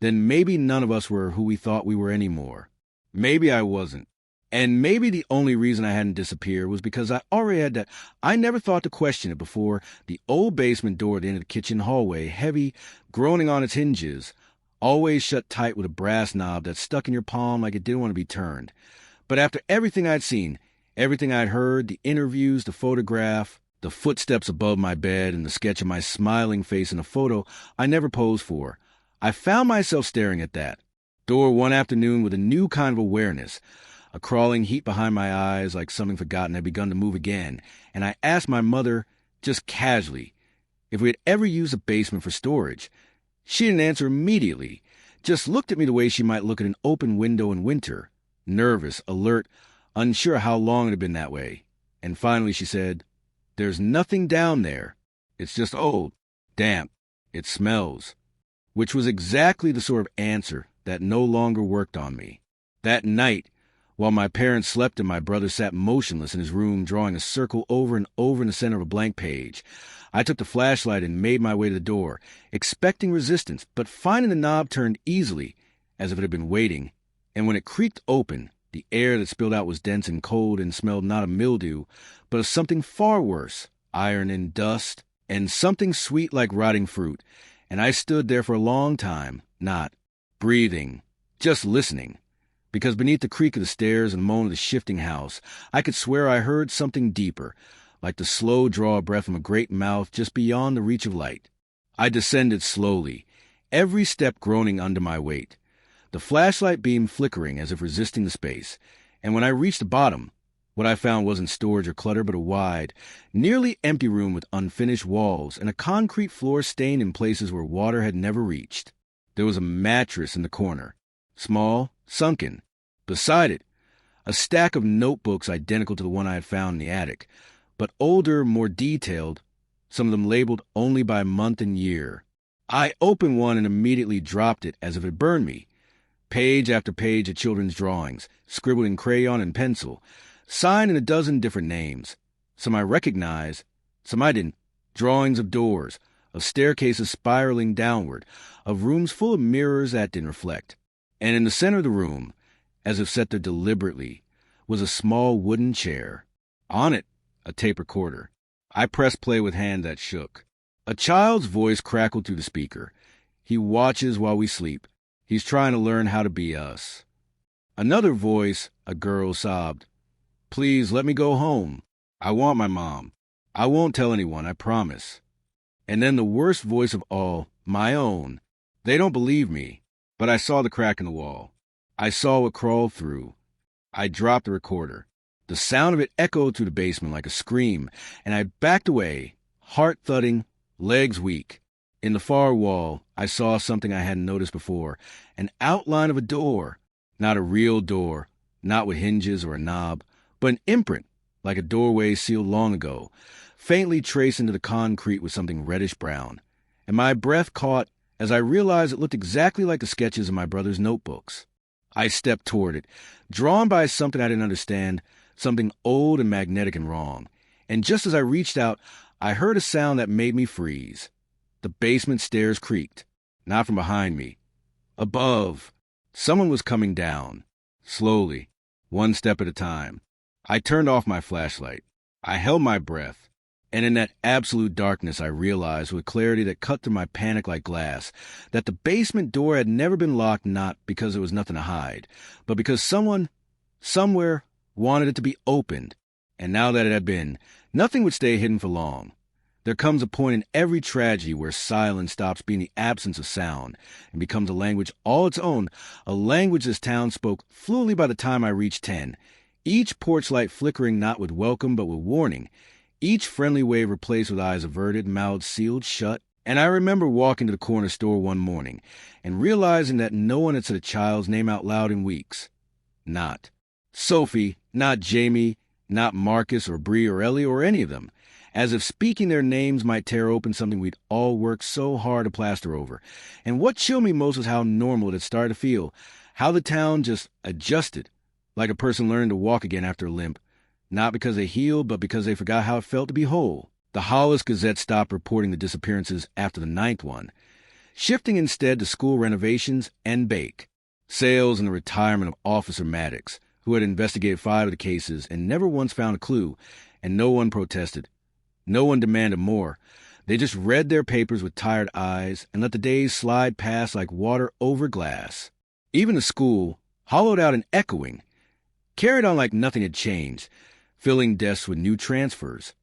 then maybe none of us were who we thought we were anymore. Maybe I wasn't. And maybe the only reason I hadn't disappeared was because I already had that. I never thought to question it before. The old basement door at the end of the kitchen hallway, heavy, groaning on its hinges, always shut tight with a brass knob that stuck in your palm like it didn't want to be turned. But after everything I'd seen, everything I'd heard, the interviews, the photograph, the footsteps above my bed, and the sketch of my smiling face in a photo I never posed for, I found myself staring at that door one afternoon with a new kind of awareness, a crawling heat behind my eyes like something forgotten had begun to move again, and I asked my mother, just casually, if we had ever used a basement for storage. She didn't answer immediately, just looked at me the way she might look at an open window in winter, nervous, alert, unsure how long it had been that way. And finally she said, "There's nothing down there. It's just old, damp, it smells." Which was exactly the sort of answer that no longer worked on me. That night, while my parents slept and my brother sat motionless in his room drawing a circle over and over in the center of a blank page, I took the flashlight and made my way to the door, expecting resistance, but finding the knob turned easily, as if it had been waiting, and when it creaked open, the air that spilled out was dense and cold and smelled not of mildew, but of something far worse, iron and dust, and something sweet like rotting fruit. And I stood there for a long time, not breathing, just listening, because beneath the creak of the stairs and moan of the shifting house, I could swear I heard something deeper, like the slow draw of breath from a great mouth just beyond the reach of light. I descended slowly, every step groaning under my weight, the flashlight beam flickering as if resisting the space, and when I reached the bottom, what I found wasn't storage or clutter, but a wide, nearly empty room with unfinished walls and a concrete floor stained in places where water had never reached. There was a mattress in the corner, small, sunken. Beside it, a stack of notebooks identical to the one I had found in the attic, but older, more detailed, some of them labeled only by month and year. I opened one and immediately dropped it as if it burned me. Page after page of children's drawings, scribbled in crayon and pencil, signed in a dozen different names. Some I recognized, some I didn't. Drawings of doors, of staircases spiraling downward, of rooms full of mirrors that didn't reflect. And in the center of the room, as if set there deliberately, was a small wooden chair. On it, a tape recorder. I pressed play with hand that shook. A child's voice crackled through the speaker. "He watches while we sleep. He's trying to learn how to be us." Another voice, a girl, sobbed, "Please let me go home. I want my mom. I won't tell anyone, I promise." And then the worst voice of all, my own. They don't believe me, but I saw the crack in the wall. I saw what crawled through. I dropped the recorder. The sound of it echoed through the basement like a scream, and I backed away, heart thudding, legs weak. In the far wall, I saw something I hadn't noticed before, an outline of a door. Not a real door, not with hinges or a knob, but an imprint, like a doorway sealed long ago, faintly traced into the concrete with something reddish-brown. And my breath caught as I realized it looked exactly like the sketches in my brother's notebooks. I stepped toward it, drawn by something I didn't understand, something old and magnetic and wrong. And just as I reached out, I heard a sound that made me freeze. The basement stairs creaked, not from behind me. Above, someone was coming down, slowly, one step at a time. I turned off my flashlight. I held my breath, and in that absolute darkness I realized with clarity that cut through my panic like glass that the basement door had never been locked, not because there was nothing to hide, but because someone, somewhere, wanted it to be opened. And now that it had been, nothing would stay hidden for long. There comes a point in every tragedy where silence stops being the absence of sound and becomes a language all its own, a language this town spoke fluently by the time I reached 10, each porch light flickering not with welcome but with warning, each friendly wave replaced with eyes averted, mouths sealed shut. And I remember walking to the corner store one morning and realizing that no one had said a child's name out loud in weeks. Not Sophie, not Jamie, not Marcus or Bree or Ellie or any of them, as if speaking their names might tear open something we'd all worked so hard to plaster over. And what chilled me most was how normal it had started to feel, how the town just adjusted, like a person learning to walk again after a limp, not because they healed, but because they forgot how it felt to be whole. The Hollis Gazette stopped reporting the disappearances after the 9th one, shifting instead to school renovations and bake, sales and the retirement of Officer Maddox, who had investigated 5 of the cases and never once found a clue, and no one protested. No one demanded more. They just read their papers with tired eyes and let the days slide past like water over glass. Even the school, hollowed out and echoing, carried on like nothing had changed, filling desks with new transfers,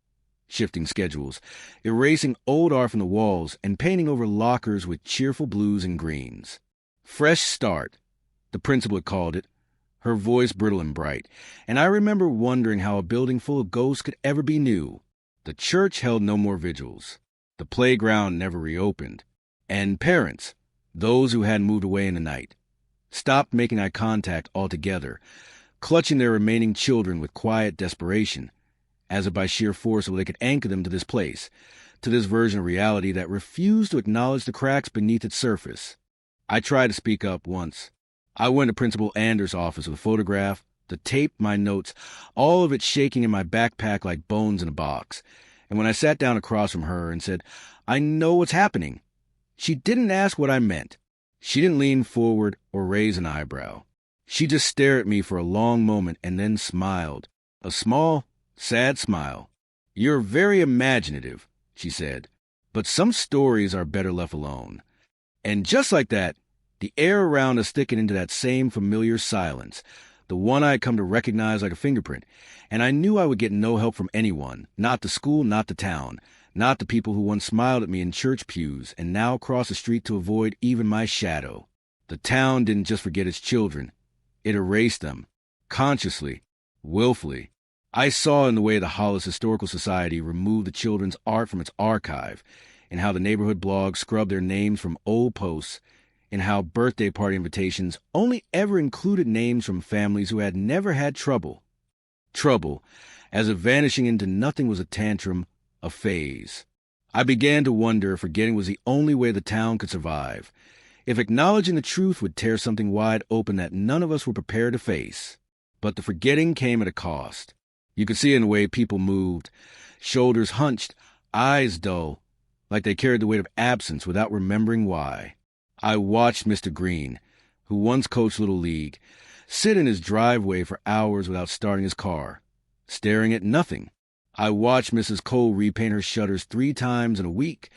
shifting schedules, erasing old art from the walls and painting over lockers with cheerful blues and greens. Fresh start, the principal had called it, her voice brittle and bright, and I remember wondering how a building full of ghosts could ever be new. The church held no more vigils. The playground never reopened. And parents, those who hadn't moved away in the night, stopped making eye contact altogether, clutching their remaining children with quiet desperation, as if by sheer force they could anchor them to this place, to this version of reality that refused to acknowledge the cracks beneath its surface. I tried to speak up once. I went to Principal Anders' office with a photograph, the tape, my notes, all of it shaking in my backpack like bones in a box. And when I sat down across from her and said, "I know what's happening," she didn't ask what I meant. She didn't lean forward or raise an eyebrow. She just stared at me for a long moment and then smiled, a small, sad smile. "You're very imaginative," she said, "but some stories are better left alone." And just like that, the air around us thickened into that same familiar silence, the one I had come to recognize like a fingerprint, and I knew I would get no help from anyone, not the school, not the town, not the people who once smiled at me in church pews and now crossed the street to avoid even my shadow. The town didn't just forget its children. It erased them, consciously, willfully. I saw in the way the Hollis Historical Society removed the children's art from its archive, in how the neighborhood blogs scrubbed their names from old posts, in how birthday party invitations only ever included names from families who had never had trouble. Trouble, as if vanishing into nothing was a tantrum, a phase. I began to wonder if forgetting was the only way the town could survive, if acknowledging the truth would tear something wide open that none of us were prepared to face. But the forgetting came at a cost. You could see it in the way people moved, shoulders hunched, eyes dull, like they carried the weight of absence without remembering why. I watched Mr. Green, who once coached Little League, sit in his driveway for hours without starting his car, staring at nothing. I watched Mrs. Cole repaint her shutters 3 times in a week,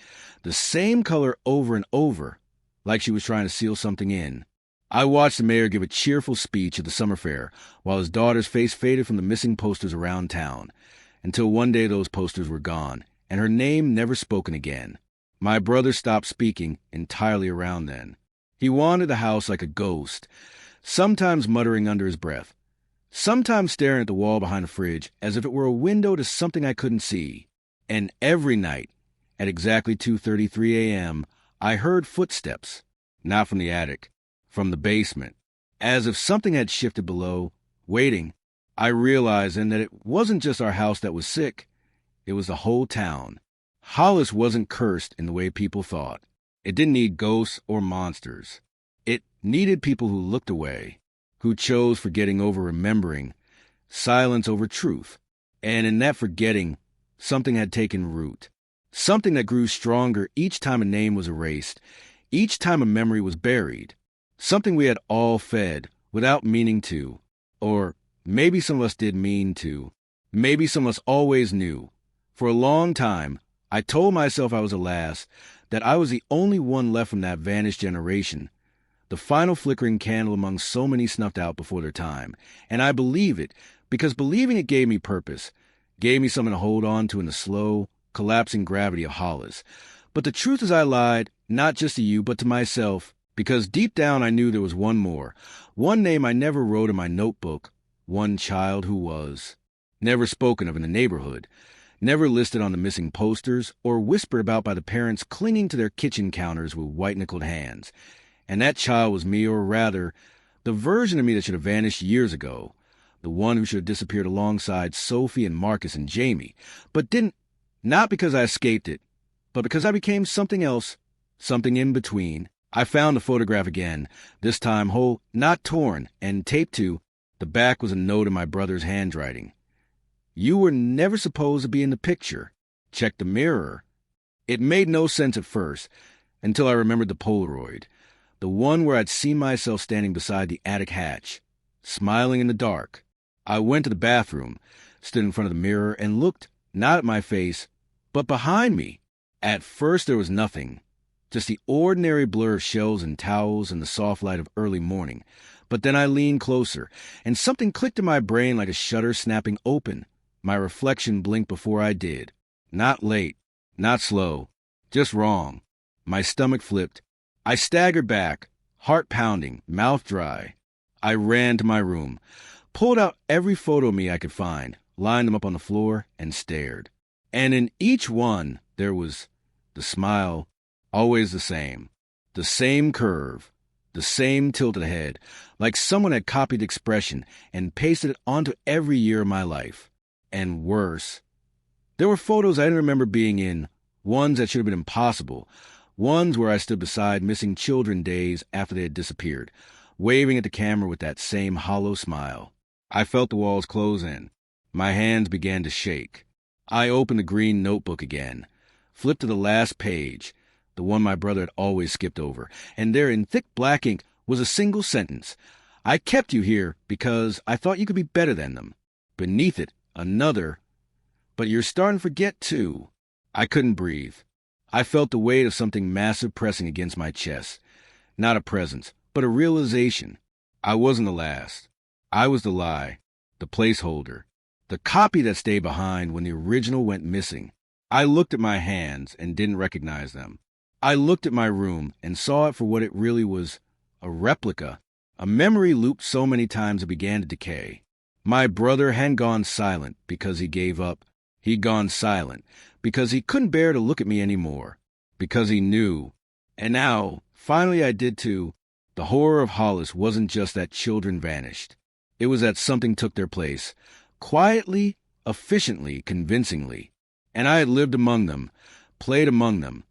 the same color over and over, like she was trying to seal something in. I watched the mayor give a cheerful speech at the summer fair, while his daughter's face faded from the missing posters around town, until one day those posters were gone, and her name never spoken again. My brother stopped speaking entirely around then. He wandered the house like a ghost, sometimes muttering under his breath, sometimes staring at the wall behind the fridge as if it were a window to something I couldn't see. And every night, at exactly 2:33 a.m., I heard footsteps, not from the attic, from the basement. As if something had shifted below, waiting. I realized then that it wasn't just our house that was sick, it was the whole town. Hollis wasn't cursed in the way people thought. It didn't need ghosts or monsters. It needed people who looked away, who chose forgetting over remembering, silence over truth. And in that forgetting, something had taken root. Something that grew stronger each time a name was erased, each time a memory was buried. Something we had all fed without meaning to. Or maybe some of us did mean to. Maybe some of us always knew. For a long time, I told myself I was a lass, that I was the only one left from that vanished generation, the final flickering candle among so many snuffed out before their time. And I believe it, because believing it gave me purpose, gave me something to hold on to in the slow, collapsing gravity of Hollis. But the truth is I lied, not just to you, but to myself, because deep down I knew there was one more, one name I never wrote in my notebook, one child who was never spoken of in the neighborhood, never listed on the missing posters, or whispered about by the parents clinging to their kitchen counters with white-nickeled hands. And that child was me, or rather, the version of me that should have vanished years ago, the one who should have disappeared alongside Sophie and Marcus and Jamie, but didn't, not because I escaped it, but because I became something else, something in between. I found the photograph again, this time whole, not torn, and taped to. The back was a note in my brother's handwriting. You were never supposed to be in the picture. Check the mirror. It made no sense at first, until I remembered the Polaroid, the one where I'd seen myself standing beside the attic hatch, smiling in the dark. I went to the bathroom, stood in front of the mirror, and looked, not at my face, but behind me. At first there was nothing, just the ordinary blur of shells and towels and the soft light of early morning. But then I leaned closer, and something clicked in my brain like a shutter snapping open. My reflection blinked before I did. Not late, not slow, just wrong. My stomach flipped. I staggered back, heart pounding, mouth dry. I ran to my room, pulled out every photo of me I could find, lined them up on the floor, and stared. And in each one, there was the smile, always the same curve, the same tilted head, like someone had copied the expression and pasted it onto every year of my life. And worse, there were photos I didn't remember being in, ones that should have been impossible, ones where I stood beside missing children days after they had disappeared, waving at the camera with that same hollow smile. I felt the walls close in. My hands began to shake. I opened the green notebook again, flipped to the last page, the one my brother had always skipped over, and there in thick black ink was a single sentence. I kept you here because I thought you could be better than them. Beneath it, another, but you're starting to forget, too. I couldn't breathe. I felt the weight of something massive pressing against my chest. Not a presence, but a realization. I wasn't the last. I was the lie, the placeholder, the copy that stayed behind when the original went missing. I looked at my hands and didn't recognize them. I looked at my room and saw it for what it really was, a replica, a memory looped so many times it began to decay. My brother hadn't gone silent because he gave up. He'd gone silent because he couldn't bear to look at me anymore, because he knew. And now, finally I did too. The horror of Hollis wasn't just that children vanished. It was that something took their place, quietly, efficiently, convincingly. And I had lived among them, played among them,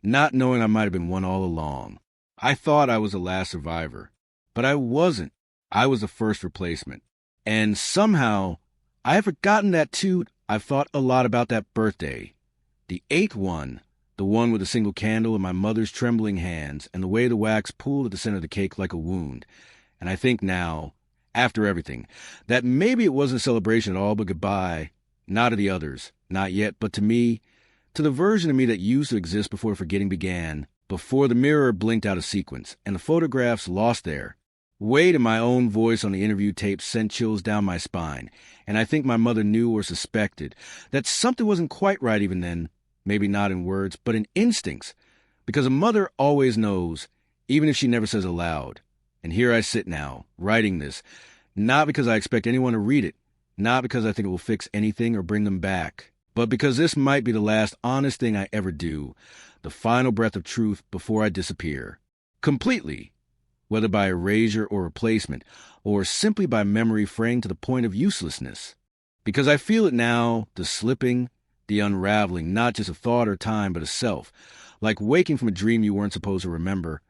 not knowing I might have been one all along. I thought I was the last survivor, but I wasn't. I was the first replacement. And somehow, I had forgotten that too. I've thought a lot about that birthday. The 8th one, the one with a single candle in my mother's trembling hands, and the way the wax pooled at the center of the cake like a wound. And I think now, after everything, that maybe it wasn't a celebration at all but goodbye. Not to the others, not yet, but to me, to the version of me that used to exist before forgetting began, before the mirror blinked out of sequence, and the photographs lost there. Weight in my own voice on the interview tape sent chills down my spine, and I think my mother knew or suspected that something wasn't quite right even then, maybe not in words, but in instincts, because a mother always knows, even if she never says aloud. And here I sit now, writing this, not because I expect anyone to read it, not because I think it will fix anything or bring them back, but because this might be the last honest thing I ever do, the final breath of truth before I disappear. Completely. Whether by erasure or replacement, or simply by memory fraying to the point of uselessness. Because I feel it now, the slipping, the unraveling, not just of thought or time, but of self, like waking from a dream you weren't supposed to remember,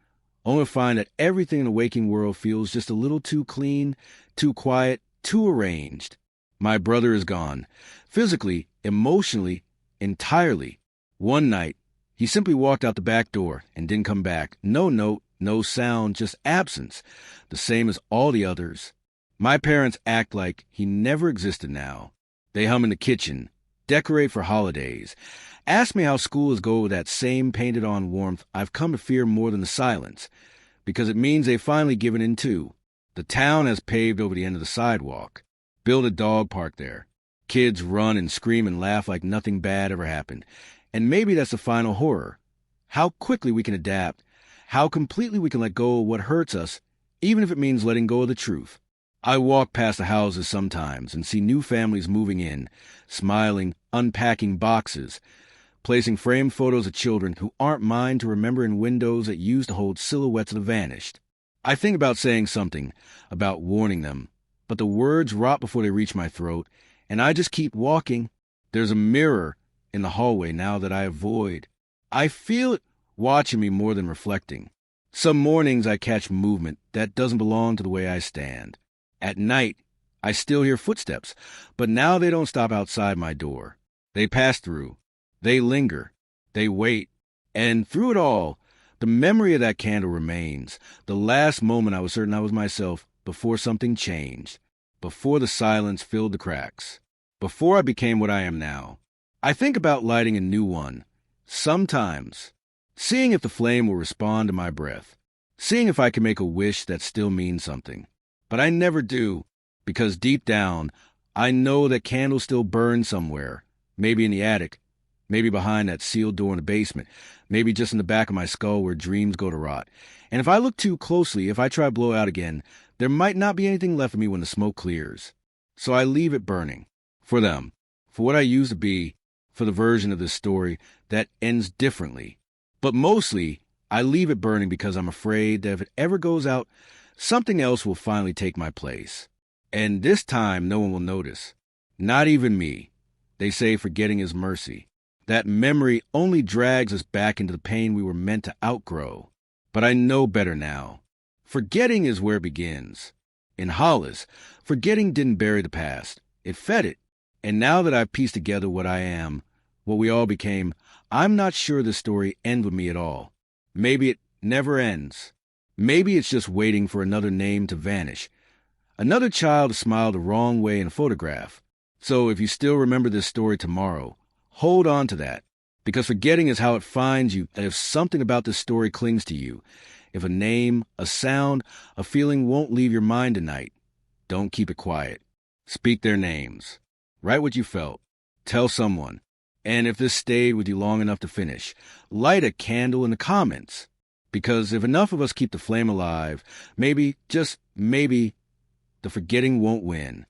only to find that everything in the waking world feels just a little too clean, too quiet, too arranged. My brother is gone, physically emotionally, entirely. One night, he simply walked out the back door and didn't come back. No note, no sound, just absence, the same as all the others. My parents act like he never existed now. They hum in the kitchen, decorate for holidays, ask me how school is going with that same painted-on warmth I've come to fear more than the silence, because it means they've finally given in too. The town has paved over the end of the sidewalk, built a dog park there. Kids run and scream and laugh like nothing bad ever happened. And maybe that's the final horror. How quickly we can adapt, how completely we can let go of what hurts us, even if it means letting go of the truth. I walk past the houses sometimes and see new families moving in, smiling, unpacking boxes, placing framed photos of children who aren't mine to remember in windows that used to hold silhouettes of the vanished. I think about saying something, about warning them, but the words rot before they reach my throat, and I just keep walking. There's a mirror in the hallway now that I avoid. I feel it watching me more than reflecting. Some mornings I catch movement that doesn't belong to the way I stand. At night, I still hear footsteps, but now they don't stop outside my door. They pass through. They linger. They wait. And through it all, the memory of that candle remains. The last moment I was certain I was myself before something changed, before the silence filled the cracks, before I became what I am now. I think about lighting a new one, sometimes, seeing if the flame will respond to my breath, seeing if I can make a wish that still means something. But I never do, because deep down, I know that candles still burn somewhere, maybe in the attic, maybe behind that sealed door in the basement, maybe just in the back of my skull where dreams go to rot. And if I look too closely, if I try to blow out again, there might not be anything left of me when the smoke clears. So I leave it burning. For them. For what I used to be. For the version of this story that ends differently. But mostly, I leave it burning because I'm afraid that if it ever goes out, something else will finally take my place. And this time, no one will notice. Not even me. They say forgetting is mercy. That memory only drags us back into the pain we were meant to outgrow. But I know better now. Forgetting is where it begins. In Hollis, forgetting didn't bury the past. It fed it. And now that I've pieced together what I am, what we all became, I'm not sure this story ends with me at all. Maybe it never ends. Maybe it's just waiting for another name to vanish. Another child to smile the wrong way in a photograph. So if you still remember this story tomorrow, hold on to that. Because forgetting is how it finds you, that if something about this story clings to you, if a name, a sound, a feeling won't leave your mind tonight, don't keep it quiet. Speak their names. Write what you felt. Tell someone. And if this stayed with you long enough to finish, light a candle in the comments. Because if enough of us keep the flame alive, maybe, just maybe, the forgetting won't win.